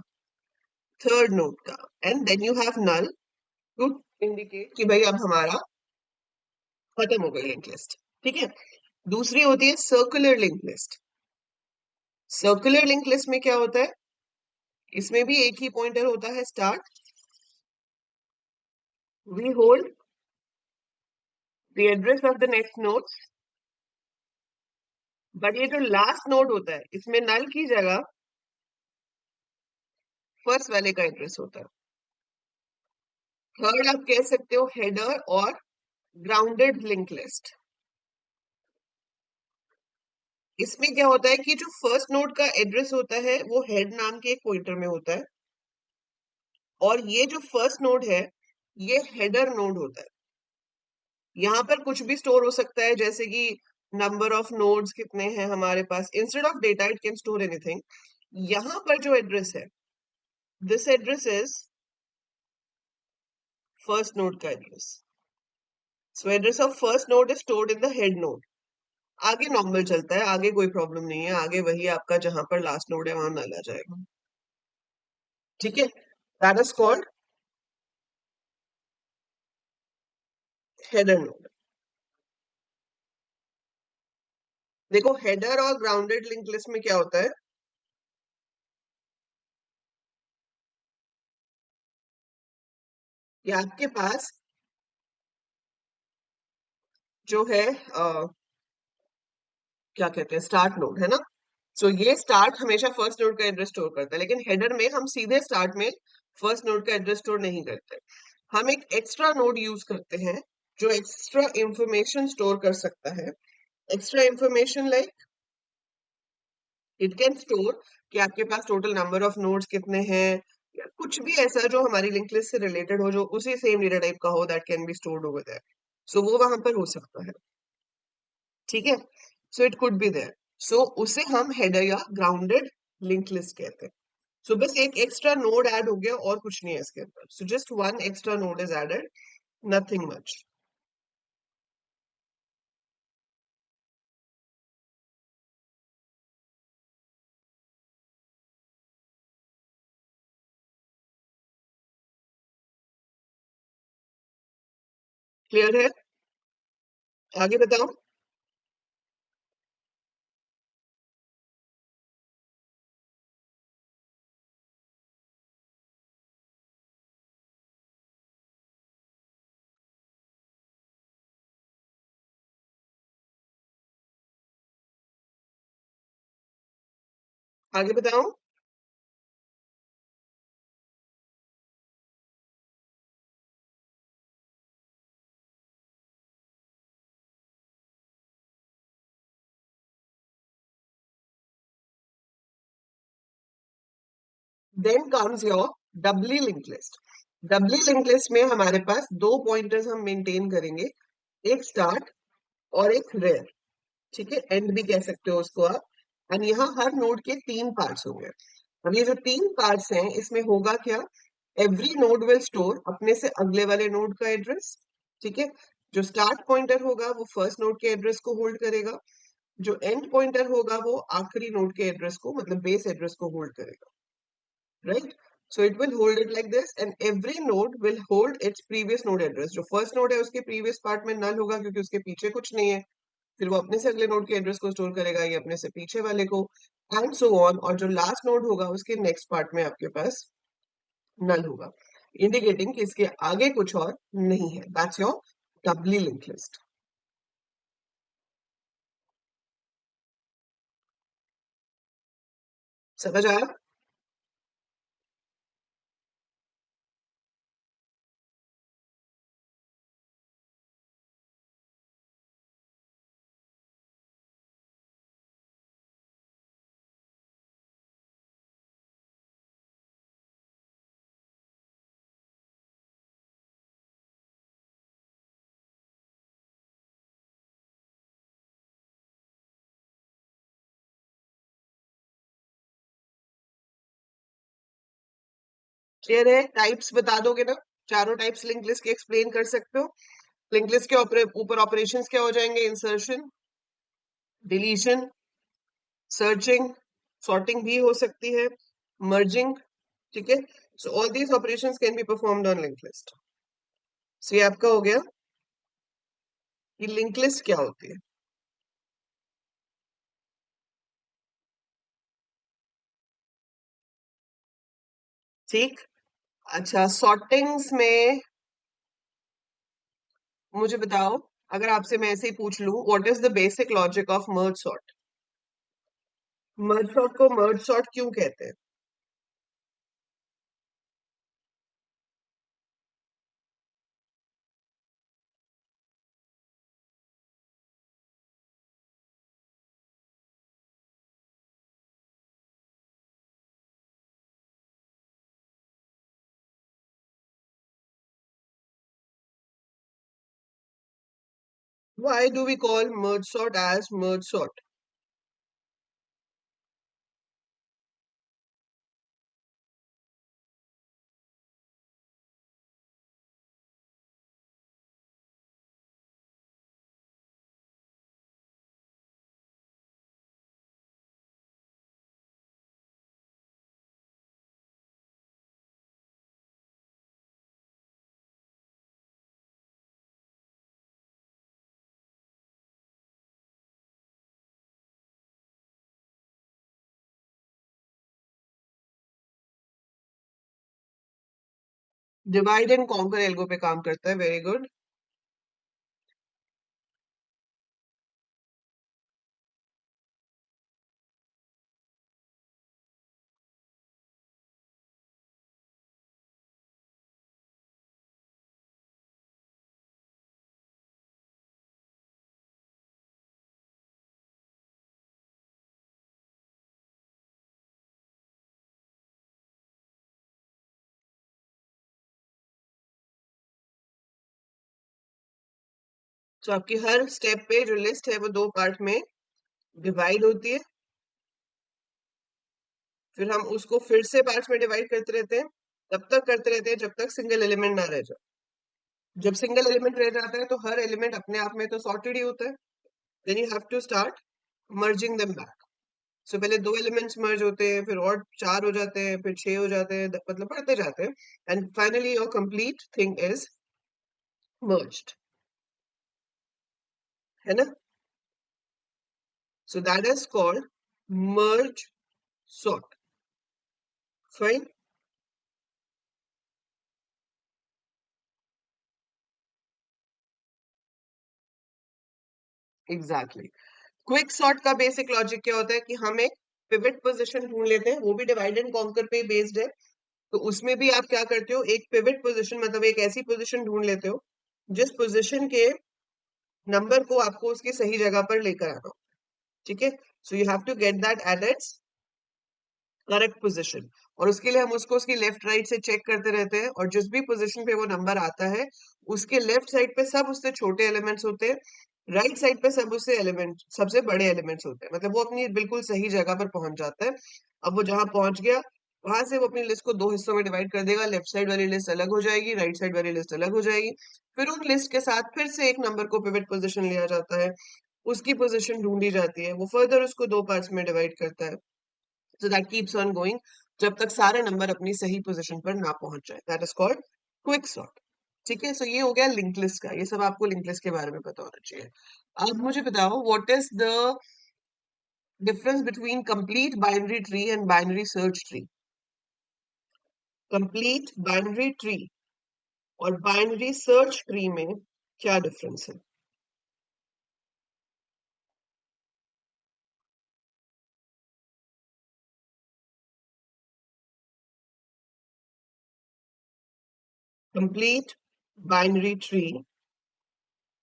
Speaker 1: थर्ड नोड का, and then you have null to indicate कि भाई अब हमारा खत्म हो गई लिंक लिस्ट। ठीक है, दूसरी होती है circular link list. Circular link list में क्या होता है, इसमें भी एक ही पॉइंटर होता है start. We hold the address of the next node, but ये जो लास्ट नोड होता है इसमें नल की जगह फर्स्ट वाले का एड्रेस होता है। थर्ड आप कह सकते हो हेडर और ग्राउंडेड लिंक लिस्ट। इसमें क्या होता है कि जो फर्स्ट नोड का एड्रेस होता है वो हेड नाम के एक पॉइंटर में होता है, और ये जो फर्स्ट नोड है ये हेडर नोड होता है। यहाँ पर कुछ भी स्टोर हो सकता है, जैसे कि नंबर ऑफ नोड्स कितने हैं हमारे पास, instead of data it can store anything. यहाँ पर जो एड्रेस है, this address is first node का एड्रेस। So address of first node is stored in the head node. आगे नॉर्मल चलता है, आगे कोई प्रॉब्लम नहीं है, आगे वही आपका जहां पर लास्ट नोड है वहां नल आ जाएगा। ठीक है, that is called header node. देखो हेडर और ग्राउंडेड लिंक लिस्ट में क्या होता है, कि आपके पास जो है क्या कहते हैं स्टार्ट नोड है ना। सो ये स्टार्ट हमेशा फर्स्ट नोड का एड्रेस स्टोर करता है, लेकिन हेडर में हम सीधे स्टार्ट में फर्स्ट नोड का एड्रेस स्टोर नहीं करते। हम एक एक्स्ट्रा नोड यूज करते हैं जो एक्स्ट्रा इंफॉर्मेशन स्टोर कर सकता है। Extra information like it can store कि आपके पास टोटल नंबर ऑफ नोड्स कितने हैं, या कुछ भी ऐसा जो हमारी लिंक लिस्ट से रिलेटेड हो, जो उसी सेम डेटा टाइप का हो, that can be stored over there. So वो वहां पर हो सकता है। ठीक है, so it could be there. So उसे हम हेडर या ग्राउंडेड लिंक लिस्ट कहते हैं। सो बस एक एक्स्ट्रा नोड ऐड हो गया और कुछ नहीं है इसके अंदर। So just one extra node is added, nothing much. Clear है, आगे बताओ। आगे बताओ। Then comes your doubly link list. Doubly link list में हमारे पास दो पॉइंटर्स हम मेंटेन करेंगे, एक स्टार्ट और एक रेयर। ठीक है, एंड भी कह सकते हो उसको आप। एंड यहाँ हर नोड के तीन पार्ट्स होंगे। अब ये जो तीन पार्ट्स हैं इसमें होगा क्या, एवरी नोड विल स्टोर अपने से अगले वाले नोड का एड्रेस। ठीक है, जो स्टार्ट पॉइंटर होगा वो फर्स्ट नोड के एड्रेस को होल्ड करेगा, जो एंड पॉइंटर होगा वो आखिरी नोड के एड्रेस को, मतलब बेस एड्रेस को होल्ड करेगा। Right, so it will hold it like this and every node will hold its previous node address। जो फर्स्ट नोड है उसके प्रीवियस पार्ट में नल होगा क्योंकि उसके पीछे कुछ नहीं है, फिर वो अपने से अगले नोड के एड्रेस को स्टोर करेगा, ये अपने से पीछे वाले को, एंड सो ऑन। और जो लास्ट नोड होगा उसके नेक्स्ट पार्ट में आपके पास नल होगा। इंडिकेटिंग कि इसके आगे कुछ और नहीं है. That's your doubly link list. समझ आया? क्लियर है? टाइप्स बता दोगे ना? चारों टाइप्स लिंक लिस्ट के एक्सप्लेन कर सकते हो? लिंक लिस्ट के ऊपर ऑपरेशंस क्या हो जाएंगे? इंसर्शन, डिलीशन, सर्चिंग, सॉर्टिंग भी हो सकती है, मर्जिंग. ठीक है? So all these operations can be performed on link list. So ये आपका हो गया कि लिंक लिस्ट क्या होती है. ठीक. अच्छा, सॉर्टिंग्स में मुझे बताओ, अगर आपसे मैं ऐसे ही पूछ लूं, what is the basic logic of merge sort? Merge sort को मर्ज सॉर्ट क्यों कहते हैं? Why do we call merge sort as merge sort? Divide and conquer algo पे काम करता है. Very good. तो आपकी हर स्टेप पे जो लिस्ट है वो दो पार्ट में डिवाइड होती है. फिर हम उसको फिर से पार्ट्स में डिवाइड करते रहते हैं. तब तक करते रहते हैं जब तक सिंगल एलिमेंट ना रह जाए. जब सिंगल एलिमेंट रह जाता है तो हर एलिमेंट अपने आप में तो सॉर्टेड ही होता है. Then you have to start merging them back. So पहले दो एलिमेंट्स मर्ज होते हैं, फिर और चार हो जाते हैं, फिर छह हो जाते हैं, मतलब बढ़ते जाते हैं. And finally your complete thing is merged. है ना? So that is called merge sort. Fine. Exactly. Quick sort का बेसिक लॉजिक क्या होता है कि हम एक पिवट पोजीशन ढूंढ लेते हैं. वो भी डिवाइड एंड कॉन्कर पे बेस्ड है. तो उसमें भी आप क्या करते हो, एक पिवट पोजीशन मतलब एक ऐसी पोजीशन ढूंढ लेते हो जिस पोजीशन के नंबर को आपको उसकी सही जगह पर लेकर आना हो. ठीक है? So you have to get that at its correct position. और उसके लिए हम उसको उसकी लेफ्ट राइट से चेक करते रहते हैं, और जिस भी पोजीशन पे वो नंबर आता है उसके लेफ्ट साइड पे सब उससे छोटे एलिमेंट्स होते हैं, राइट साइड पे सब उससे एलिमेंट सबसे बड़े एलिमेंट्स होते हैं. मतलब वो अपनी बिल्कुल सही जगह पर पहुंच जाता है. अब वो जहां पहुंच गया, वहां से वो अपनी लिस्ट को दो हिस्सों में डिवाइड कर देगा. लेफ्ट साइड वाली लिस्ट अलग हो जाएगी, राइट साइड वाली लिस्ट अलग हो जाएगी. फिर उन लिस्ट के साथ फिर से एक नंबर को पिवट पोजीशन लिया जाता है, उसकी पोजीशन ढूंढी जाती है, वो फर्दर उसको दो पार्ट्स में डिवाइड करता है. So that keeps on going जब तक सारे नंबर अपनी सही पोजीशन पर ना पहुंच जाए. That is called quick sort. ठीक है? सो ये हो गया लिंक लिस्ट का. ये सब आपको लिंक लिस्ट के बारे में पता होना चाहिए. अब मुझे बताओ, what is the difference between complete binary tree and binary search tree? Complete binary tree और बाइनरी सर्च ट्री में क्या डिफरेंस है? Complete binary tree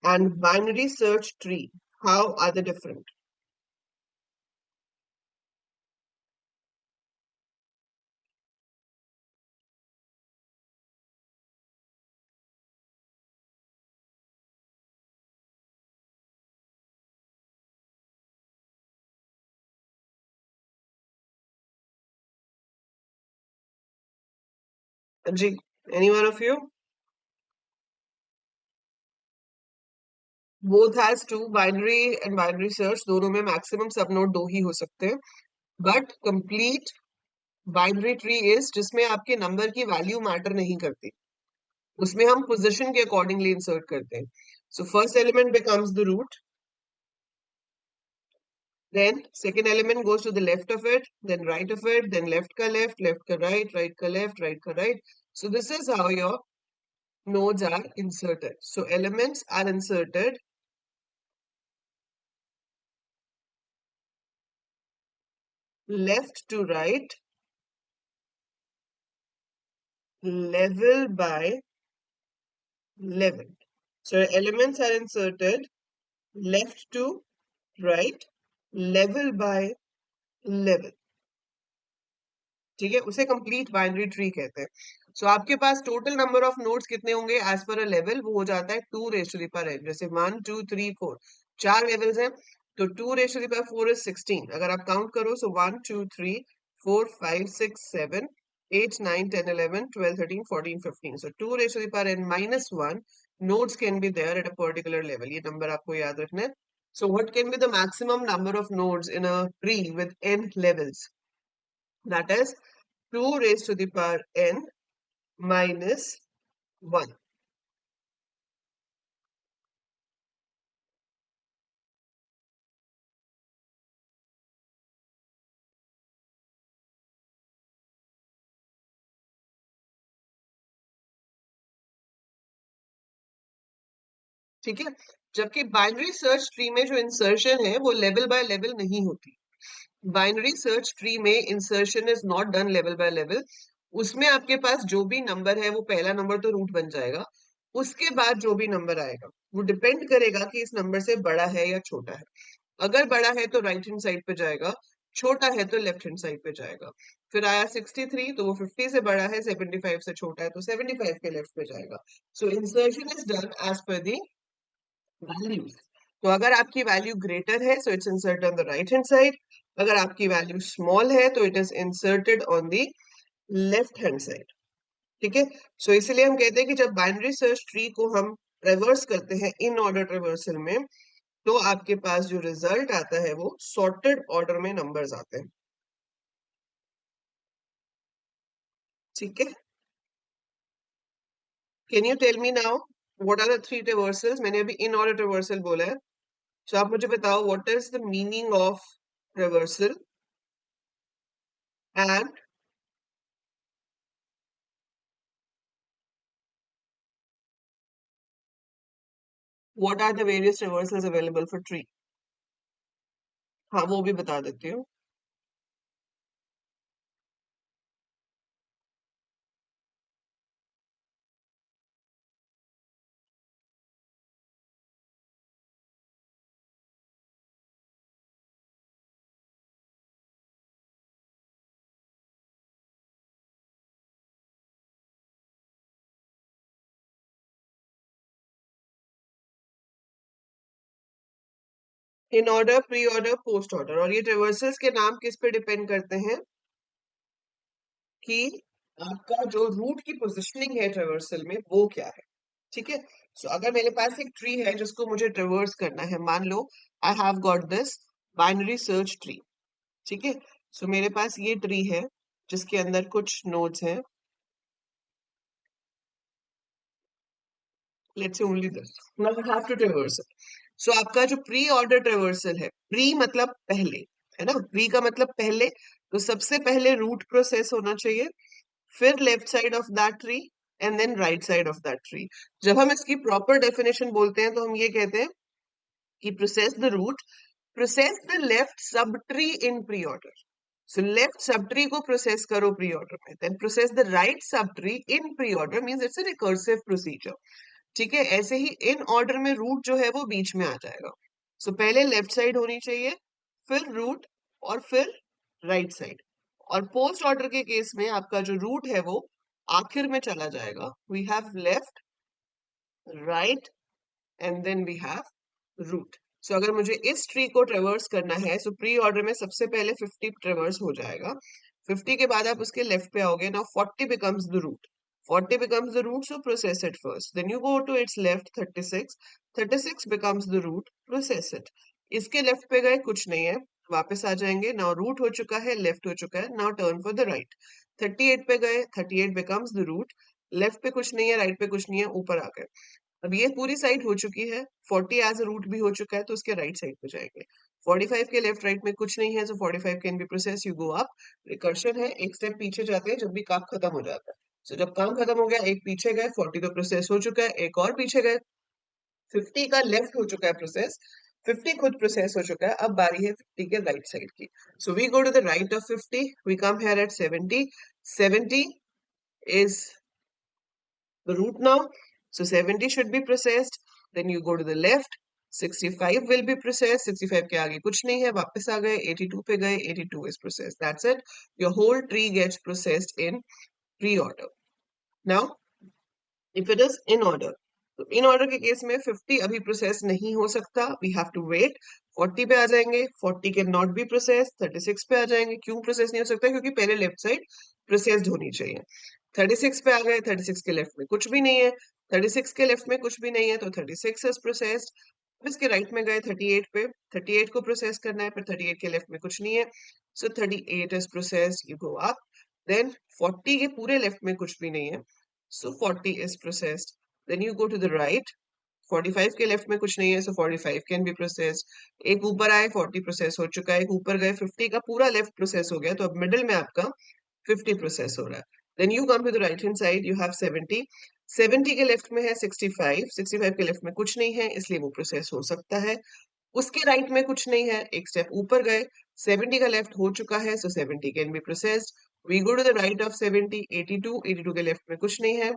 Speaker 1: and binary search tree. How are they different? Ji, any one of you? Both has two, binary and binary search. दोनों में maximum subnode दो ही हो सकते हैं. But complete binary tree is जिसमें आपके number की value matter नहीं करती. उसमें हम position के accordingly insert करते हैं. So first element becomes the root. Then second element goes to the left of it, then right of it, then left ka right, right ka left, right ka right. So this is how your nodes are inserted. So elements are inserted left to right, level by level. So elements are inserted left to right, level by level. ठीक है, उसे complete binary tree कहते हैं. सो आपके पास total number of nodes कितने होंगे as per a level? वो हो जाता है 2 raise to the power n. जैसे 1 2 3 4 चार लेवल्स हैं, तो 2 raise to the power 4 is 16. अगर आप काउंट करो, so 1 2 3 4 5 6 7 8 9 10 11 12 13 14 15. So 2 raise to the power n minus 1 nodes can be there at a particular level. ये नंबर आपको याद रखना है. So what can be the maximum number of nodes in a tree with n levels? That is 2 raised to the power n minus 1. ठीक है, जबकि binary search tree में जो इंसर्शन है वो लेवल बाय लेवल नहीं होती. बाइनरी सर्च ट्री में insertion is not done level by level. उसमें आपके पास जो भी नंबर है वो पहला नंबर तो रूट बन जाएगा. उसके बाद जो भी नंबर आएगा वो डिपेंड करेगा कि इस नंबर से बड़ा है या छोटा है. अगर बड़ा है तो राइट हैंड साइड पे जाएगा, छोटा है तो लेफ्ट हैंड साइड पे जाएगा. फिर आया 63, तो वो 50 से बड़ा है, 75 से छोटा है तो 75 के लेफ्ट पे जाएगा. So insertion is done as per the values. तो अगर आपकी वैल्यू ग्रेटर है, so it's inserted on the right hand side. अगर आपकी वैल्यू स्मॉल है तो it is inserted on the left hand side. ठीक है, सो इसलिए हम कहते हैं कि जब बाइनरी सर्च ट्री को हम ट्रेवर्स करते हैं इन ऑर्डर ट्रेवर्सल में, तो आपके पास जो रिजल्ट आता है वो सॉर्टेड ऑर्डर में नंबर्स आते हैं. ठीक है, can you tell me now what are the three traversals? मैंने अभी इन ऑर्डर ट्रेवर्सल बोला है, सो आप मुझे बताओ what is the meaning of traversal and what are the various traversals available for tree. हाँ, वो भी बता देती हूँ. In order, pre order, post order. और ये ट्रेवर्सल्स के नाम किस पे डिपेंड करते हैं? कि आपका जो रूट की पोजिशनिंग है ट्रेवर्सल में वो क्या है. ठीक है, सो अगर मेरे पास एक ट्री है जिसको मुझे ट्रेवर्स करना है, मान लो I have got this binary search tree. ठीक है, सो मेरे पास ये ट्री है जिसके अंदर कुछ नोड्स हैं. Let's say only this. Now I have to traverse it. So आपका जो प्री ऑर्डर ट्रेवर्सल है, प्री मतलब पहले, है ना, प्री का मतलब पहले, तो सबसे पहले रूट प्रोसेस होना चाहिए. फिर left side of that tree and then right side of that tree. जब हम इसकी प्रॉपर डेफिनेशन बोलते हैं तो हम ये कहते हैं कि process the root, process the left subtree in preorder. So left subtree को प्रोसेस करो प्री ऑर्डर में, then process the right subtree in preorder, means it's a recursive procedure. ठीक है, ऐसे ही in order में root जो है वो बीच में आ जाएगा। सो पहले लेफ्ट साइड होनी चाहिए, फिर रूट, और फिर राइट साइड। और पोस्ट ऑर्डर के केस में आपका जो रूट है वो आखिर में चला जाएगा। We have left, right and then we have root. So अगर मुझे इस ट्री को ट्रेवर्स करना है, सो प्री ऑर्डर में सबसे पहले 50 ट्रेवर्स हो जाएगा। 50 के बाद आप उसके लेफ्ट पे आओगे, now 40 becomes the root, 40 becomes the root, so process it first, then you go to its left 36, 36 becomes the root, process it। इसके लेफ्ट पे गए, कुछ नहीं है, वापस आ जाएंगे। नाउ रूट हो चुका है, लेफ्ट हो चुका है, now turn for the right. 38 पे गए, 38 becomes the root, लेफ्ट पे कुछ नहीं है, राइट पे कुछ नहीं है, ऊपर आ गए। अब ये पूरी साइड हो चुकी है, 40 एज अ रूट भी हो चुका है, तो उसके राइट साइड पे जाएंगे। 45 के लेफ्ट राइट में कुछ नहीं है, सो 45 can be process, you go up. Recursion है, एक स्टेप पीछे जाते हैं जब भी काम खत्म हो जाता है। सो जब काम खत्म हो गया, एक पीछे गए, 40 तो प्रोसेस हो चुका है, एक और पीछे गए, 50 का लेफ्ट हो चुका है प्रोसेस, 50 खुद प्रोसेस हो चुका है, अब बारी है 50 के राइट साइड की। So we go to the right of 50, we come here at 70, 70 is the root now. So 70 should be processed. Then you go to the left. 65 will be processed. 65 के आगे कुछ नहीं है, वापस आ गए, 82 पे गए, 82 is processed. That's it. Your whole tree gets processed in pre-order. Now, if it is in order, तो इन ऑर्डर के केस में 50 अभी प्रोसेस नहीं हो सकता, वी हैव टू वेट। 40 पे आ जाएंगे, 40 कैन नॉट बी प्रोसेस। 36 पे आ जाएंगे, क्यों प्रोसेस नहीं हो सकता? क्योंकि पहले लेफ्ट साइड प्रोसेस्ड होनी चाहिए। 36 पे आ गए, 36 के लेफ्ट में कुछ भी नहीं है, 36 के लेफ्ट में कुछ भी नहीं है, तो 36 इज प्रोसेस्ड। इसके राइट में गए 38 पे, 38 को प्रोसेस करना है, पर 38 के लेफ्ट में कुछ नहीं है, so 38 is processed, you go up. Then 40 के पूरे लेफ्ट में कुछ भी नहीं है, so 40 is processed, then you go to the right, 45 के लेफ्ट में कुछ नहीं है, so 45 can be processed। एक ऊपर आए, 40 प्रोसेस हो चुका है, एक ऊपर गए, 50 का पूरा लेफ्ट प्रोसेस हो गया, तो अब मिडिल में आपका 50 प्रोसेस हो रहा है। Then you come to the right hand side, you have 70, 70 के लेफ्ट में है 65, 65 के लेफ्ट में कुछ नहीं है, इसलिए वो प्रोसेस हो सकता है। उसके राइट में कुछ नहीं है, एक स्टेप ऊपर गए, 70 का लेफ्ट हो चुका है, so 70 can be processed. We go to the right of 70, 82, 82 के लेफ्ट में कुछ नहीं है,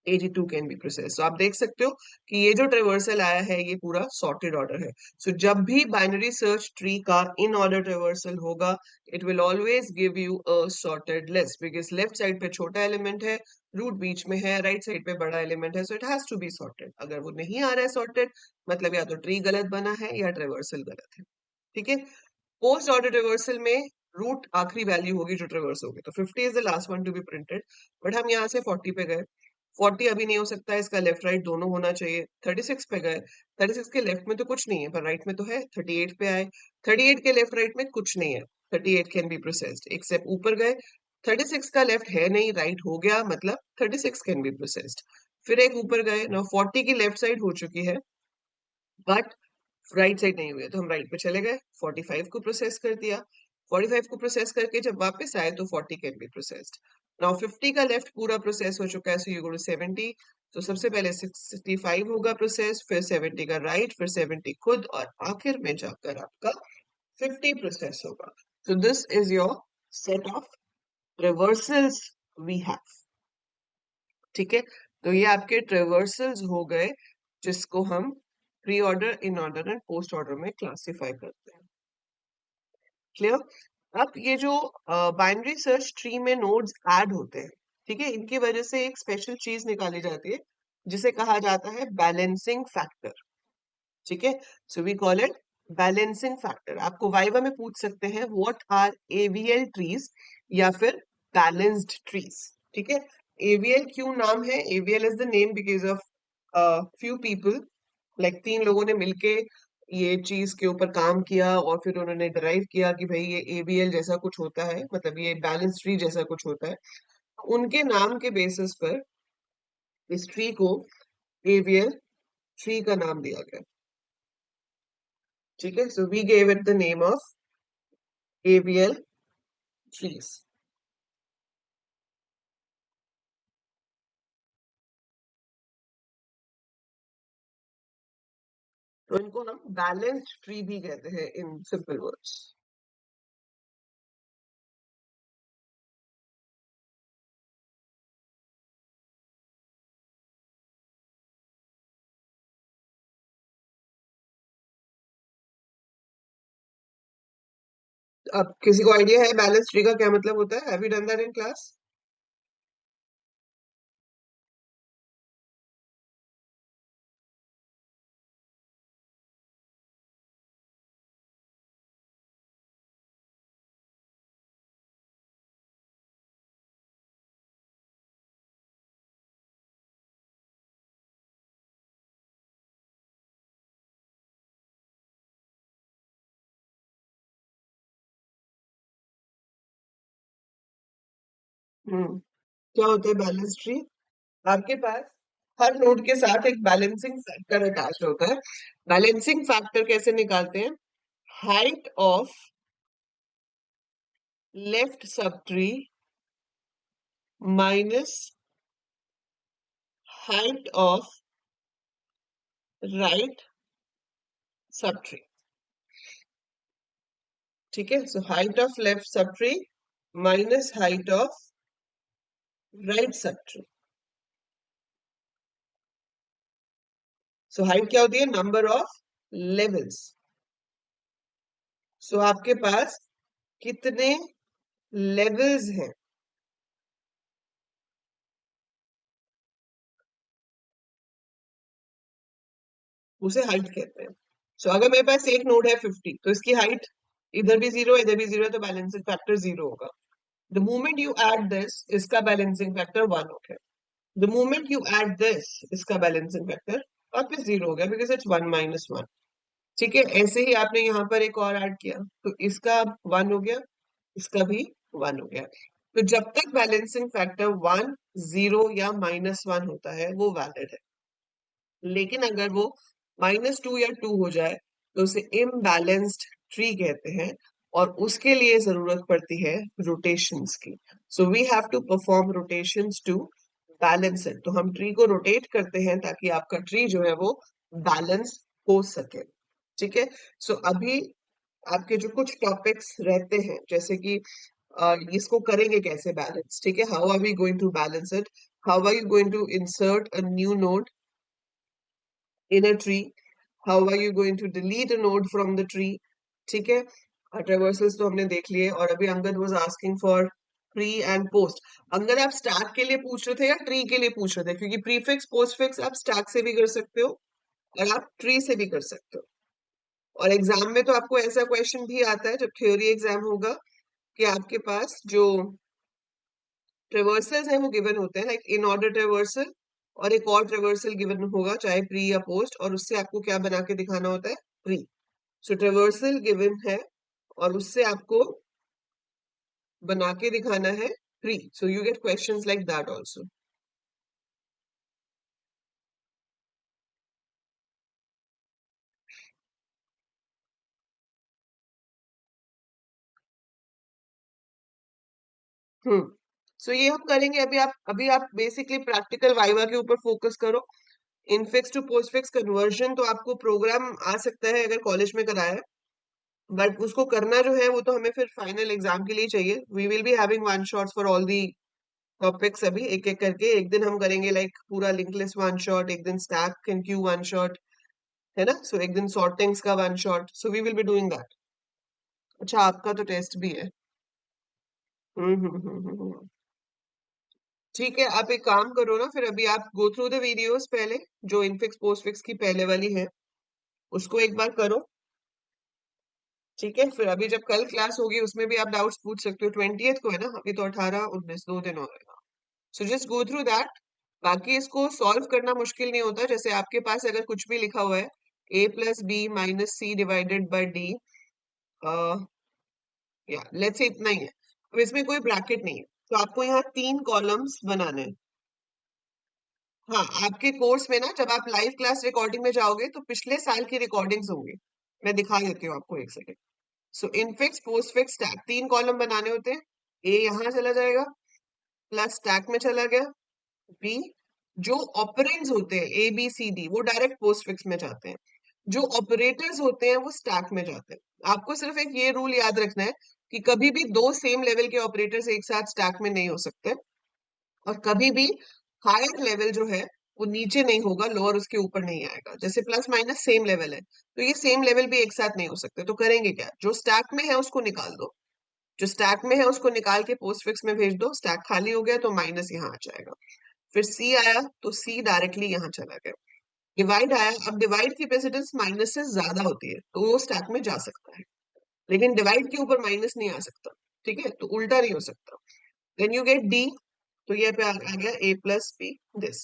Speaker 1: 82 कैन बी प्रोसेस। तो आप देख सकते हो कि ये जो ट्रेवर्सल आया है ये पूरा सॉर्टेड ऑर्डर है। सो जब भी बाइनरी सर्च ट्री का इन ऑर्डर ट्रेवर्सल होगा, it will always give you a sorted list, because left side पे छोटा एलिमेंट है, रूट बीच में है, राइट साइड पे बड़ा एलिमेंट है, so it has to be sorted. अगर वो नहीं आ रहा है सॉर्टेड, मतलब या तो ट्री गलत बना है या ट्रेवर्सल गलत है। ठीक है, पोस्ट ऑर्डर ट्रेवर्सल में रूट आखिरी वैल्यू होगी जो ट्रेवर्स होगी, तो 50 is the last one to be printed. But हम यहाँ से 40 पे गए, 40 अभी नहीं हो सकता है, इसका लेफ्ट राइट दोनों होना चाहिए। 36 पे गए, 36 के लेफ्ट में तो कुछ नहीं है, पर राइट में तो है। 38 पे आए, 38 के लेफ्ट राइट में कुछ नहीं है, 38 कैन बी प्रोसेस्ड। एक स्टेप ऊपर गए, 36 का लेफ्ट है नहीं, राइट हो गया, मतलब 36 कैन बी प्रोसेस्ड। फिर एक ऊपर गए, ना 40 की लेफ्ट साइड हो चुकी है, बट राइट साइड नहीं हुई है, तो हम राइट पे चले गए, 45 को प्रोसेस कर दिया। 45 को प्रोसेस करके जब वापस आए तो 40 कैन बी प्रोसेस्ड। नाउ 50 का लेफ्ट पूरा प्रोसेस हो चुका है, सो यू गो टू 70। तो सबसे पहले 65 होगा प्रोसेस, फिर 70 का राइट, फिर 70 खुद, और आखिर में जाकर आपका 50 प्रोसेस होगा। So this is your set of reversals we have. ठीक है, तो ये आपके ट्रेवर्सल्स हो गए, जिसको हम pre order, in order and post order में क्लासिफाई करते हैं। क्लियर? अब ये जो बाइनरी सर्च ट्री में नोड्स ऐड होते हैं, ठीक है, इनकी वजह से एक स्पेशल चीज निकाली जाती है जिसे कहा जाता है बैलेंसिंग फैक्टर। ठीक है, so we call it balancing factor. आपको वाइवा में पूछ सकते हैं व्हाट आर एवीएल ट्रीज या फिर बैलेंस्ड ट्रीज। ठीक है, एवीएल क्यों नाम है? AVL is the name because of few people, like 3 लोगों ने मिलके ये चीज के ऊपर काम किया, और फिर उन्होंने डिराइव किया कि भाई ये एवीएल जैसा कुछ होता है, मतलब ये बैलेंस ट्री जैसा कुछ होता है। उनके नाम के बेसिस पर इस ट्री को एवीएल ट्री का नाम दिया गया। ठीक है, so we gave it the name of AVL trees. तो इनको हम बैलेंस्ड ट्री भी कहते हैं इन सिंपल वर्ड्स। अब किसी को आइडिया है बैलेंस ट्री का क्या मतलब होता है? Have you done that in class? क्या होता है बैलेंस ट्री? आपके पास हर नोड के साथ एक बैलेंसिंग फैक्टर अटैच होता है। बैलेंसिंग फैक्टर कैसे निकालते हैं? Height of left sub tree minus height of right sub tree. ठीक है, so height of left sub tree minus height of right sub tree. So height क्या होती है? Number of levels. सो आपके पास कितने लेवल्स हैं उसे हाइट कहते हैं। सो अगर मेरे पास एक नोड है 50, तो इसकी हाइट इधर भी जीरो इधर भी जीरो है, तो बैलेंसिंग फैक्टर जीरो होगा। The moment you add this, इसका बैलेंसिंग फैक्टर वन हो गया। The moment you add this, इसका बैलेंसिंग फैक्टर वापस जीरो हो गया, because it's one minus one. ठीक है, ऐसे ही आपने यहाँ पर एक और ऐड किया, तो इसका वन हो गया, इसका भी वन हो गया। तो जब तक बैलेंसिंग फैक्टर वन, जीरो या माइनस वन होता है, वो वैलिड है। लेकिन अगर वो -2 या 2 हो जाए, तो उसे इम्बैलेंस्ड ट्री कहते हैं, और उसके लिए जरूरत पड़ती है रोटेशंस की। So we have to perform rotations to balance it. तो हम ट्री को रोटेट करते हैं ताकि आपका ट्री जो है वो बैलेंस हो सके। ठीक है, सो अभी आपके जो कुछ टॉपिक्स रहते हैं, जैसे कि इसको करेंगे कैसे बैलेंस। ठीक है, how are we going to balance it? How are you going to insert a new node in a tree? How are you going to delete a node from the tree? ठीक है, traversals तो हमने देख लिए, और अभी Angad was asking for pre and post. Angad, आप stack के लिए पूछ रहे थे या ट्री के लिए पूछ रहे थे? क्योंकि प्रीफिक्स पोस्टफिक्स आप स्टैक से भी कर सकते हो और आप ट्री से भी कर सकते हो। और एग्जाम में तो आपको ऐसा क्वेश्चन भी आता है जब थ्योरी एग्जाम होगा, कि आपके पास जो ट्रेवर्सल्स हैं वो गिवन होते हैं, लाइक इन ऑर्डर ट्रेवर्सल, और एक और ट्रेवर्सल गिवन होगा चाहे प्री या पोस्ट, और उससे आपको क्या बना के दिखाना होता है? प्री। सो ट्रेवर्सल गिवन है और उससे आपको बना के दिखाना है pre. So you get questions like that also. Hmm, so ये हम करेंगे। अभी आप बेसिकली प्रैक्टिकल वाइवा के ऊपर फोकस करो। इनफिक्स टू पोस्टफिक्स कन्वर्जन तो आपको प्रोग्राम आ सकता है अगर कॉलेज में कराया है, बट उसको करना जो है वो तो हमें फिर फाइनल एग्जाम के लिए चाहिए। We will be having one shots for all the topics. अभी एक एक करके एक दिन हम करेंगे लाइक पूरा लिंक लिस्ट वन शॉट, एक दिन stack and queue one shot, है ना? सो एक दिन सॉर्टिंग्स का one shot. So we will be doing that. अच्छा, आपका तो टेस्ट भी है। ठीक है, आप एक काम करो ना, फिर अभी आप गो थ्रू द वीडियोस पहले, जो इनफिक्स पोस्टफिक्स की पहले वाली है उसको एक बार करो। ठीक है, फिर अभी जब कल क्लास होगी उसमें भी आप डाउट्स पूछ सकते हो। 20th को है ना? अभी तो 18 19 दो दिन हो गए। सो जस्ट गो थ्रू दैट। बाकी इसको सॉल्व करना मुश्किल नहीं होता। जैसे आपके पास अगर कुछ भी लिखा हुआ है, a+b - c/d, या लेट्स से इतना ही है, अब इसमें कोई ब्रैकेट नहीं है, तो आपको यहाँ 3 कॉलम्स बनाने हैं। हाँ, आपके कोर्स में ना जब आप लाइव क्लास रिकॉर्डिंग में जाओगे तो पिछले साल की रिकॉर्डिंग्स होंगी। मैं दिखा देती हूँ आपको, एक सेकेंड। सो इनफिक्स पोस्टफिक्स स्टैक 3 कॉलम बनाने होते हैं। ए यहाँ चला जाएगा, प्लस स्टैक में चला गया, बी, जो ऑपरेंड्स होते हैं ए बी सी डी वो डायरेक्ट पोस्टफिक्स में जाते हैं। जो ऑपरेटर्स होते हैं वो स्टैक में जाते हैं। आपको सिर्फ एक ये रूल याद रखना है कि कभी भी दो सेम लेवल के ऑपरेटर्स एक साथ स्टैक में नहीं हो सकते, और कभी भी हायर लेवल जो है वो नीचे नहीं होगा, लोअर उसके ऊपर नहीं आएगा। जैसे प्लस माइनस सेम लेवल है, तो ये सेम लेवल भी एक साथ नहीं हो सकते। तो करेंगे क्या, जो स्टैक में है उसको निकाल दो, जो स्टैक में है उसको निकाल के पोस्टफिक्स में भेज दो। स्टैक खाली हो गया तो माइनस यहाँ आ जाएगा। फिर सी आया तो सी डायरेक्टली यहाँ चला गया। डिवाइड आया, अब डिवाइड की प्रेसिडेंस माइनस से ज्यादा होती है तो वो स्टैक में जा सकता है, लेकिन डिवाइड के ऊपर माइनस नहीं आ सकता। ठीक है, तो उल्टा नहीं हो सकता। देन यू गेट डी, तो ये पे आ गया ए प्लस बी, दिस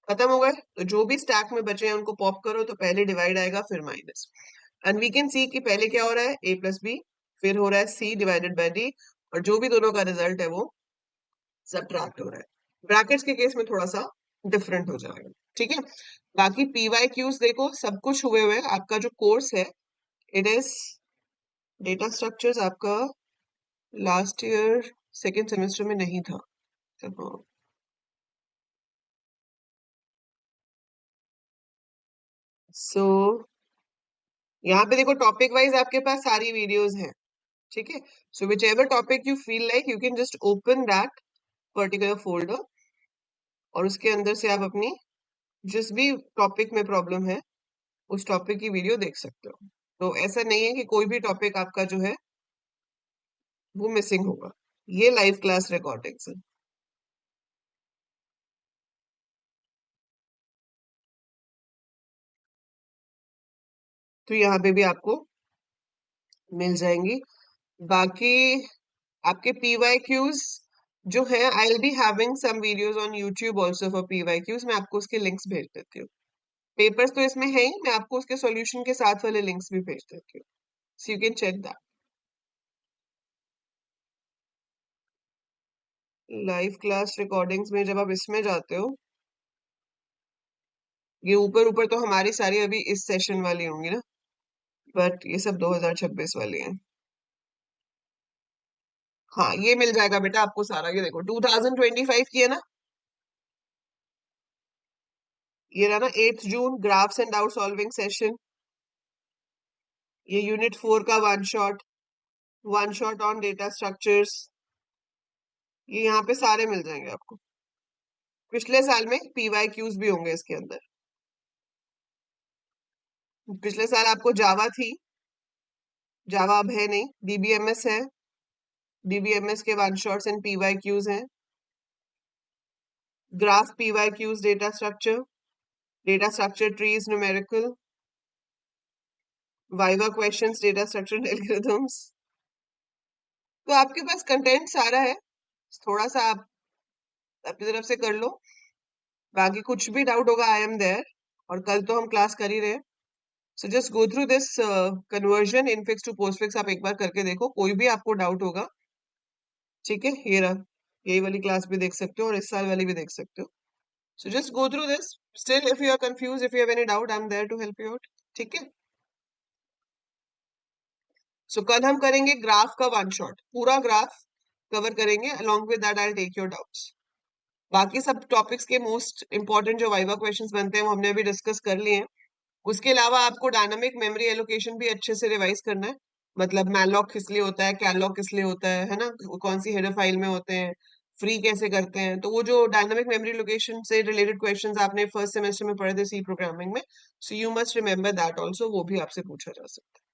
Speaker 1: खत्म हो गए। तो जो भी स्टैक में बचे हैं उनको पॉप करो, तो पहले डिवाइड आएगा फिर minus. And we can see कि पहले क्या हो रहा है, ए प्लस बी, फिर हो रहा है सी डिवाइडेड बाय डी, और जो भी दोनों का रिजल्ट है वो सब्ट्रैक्ट हो रहा है। ब्रैकेट्स के केस में थोड़ा सा डिफरेंट हो जाएगा। ठीक है, बाकी पीवाई क्यूज देखो सब कुछ हुए हुए हैं। आपका जो कोर्स है इट इज डेटा स्ट्रक्चर्स, आपका लास्ट ईयर सेकेंड सेमेस्टर में नहीं था। सो यहाँ पे देखो टॉपिक वाइज आपके पास सारी वीडियोस हैं। ठीक है, so whichever topic you feel like you can just open that particular folder, और उसके अंदर से आप अपनी जिस भी टॉपिक में प्रॉब्लम है उस टॉपिक की वीडियो देख सकते हो। तो ऐसा नहीं है कि कोई भी टॉपिक आपका जो है वो मिसिंग होगा। ये लाइव क्लास रिकॉर्डिंग्स है। तो यहाँ पे भी आपको मिल जाएंगी। बाकी आपके पीवाई क्यूज जो है, I will be having some videos on YouTube also for PY Qs. मैं आपको उसके लिंक्स भेज देती हूँ। पेपर्स तो इसमें है ही, मैं आपको उसके सॉल्यूशन के साथ वाले लिंक्स भी भेज देती हूँ, so you can check that. Live class recordings में जब आप इसमें जाते हो, ये ऊपर ऊपर तो हमारी सारी अभी इस सेशन वाली होंगी ना, बट ये सब 2026 वाली हैं। हाँ, ये मिल जाएगा बेटा आपको सारा। ये देखो 2025 की है ना, ये रहा ना 8 जून graphs and doubt solving session. ये यूनिट 4 का one shot on data structures. ये यहाँ पे सारे मिल जाएंगे आपको। पिछले साल में पीवाई क्यूज भी होंगे इसके अंदर। पिछले साल आपको जावा थी, जावा अब है नहीं, डीबीएमएस है। डीबीएमएस के one shots and PY Qs हैं। Graph PY Qs, data structure trees numerical, viva questions, data structure algorithms. तो आपके पास कंटेंट सारा है, थोड़ा सा आप अपनी तरफ से कर लो। बाकी कुछ भी डाउट होगा आई एम देयर, और कल तो हम क्लास कर ही रहे हैं। So just go through this conversion infix to postfix, आप एक बार करके देखो। कोई भी आपको डाउट होगा, ठीक है, ये रहा, यही वाली क्लास भी देख सकते हो और इस साल वाली भी देख सकते हो। So just go through this. Still if you are confuse, if you have any doubt, I am there to help you out. ठीक है, सो कल हम करेंगे ग्राफ का वन शॉट, पूरा ग्राफ कवर करेंगे। Along with that I will take your doubts. बाकी सब टॉपिक्स के मोस्ट इंपॉर्टेंट जो वाइवा क्वेश्चंस बनते हैं वो हमने अभी डिस्कस कर लिए हैं। उसके अलावा आपको डायनामिक मेमोरी एलोकेशन भी अच्छे से रिवाइज करना है। मतलब मैलॉक किस लिए होता है, कैलॉक किस लिए होता है ना, कौन सी हेडर फाइल में होते हैं, फ्री कैसे करते हैं। तो वो जो डायनामिक मेमोरी लोकेशन से रिलेटेड क्वेश्चंस आपने फर्स्ट सेमेस्टर में पढ़े थे सी प्रोग्रामिंग में, सो you must remember that also, वो भी आपसे पूछा जा सकता है।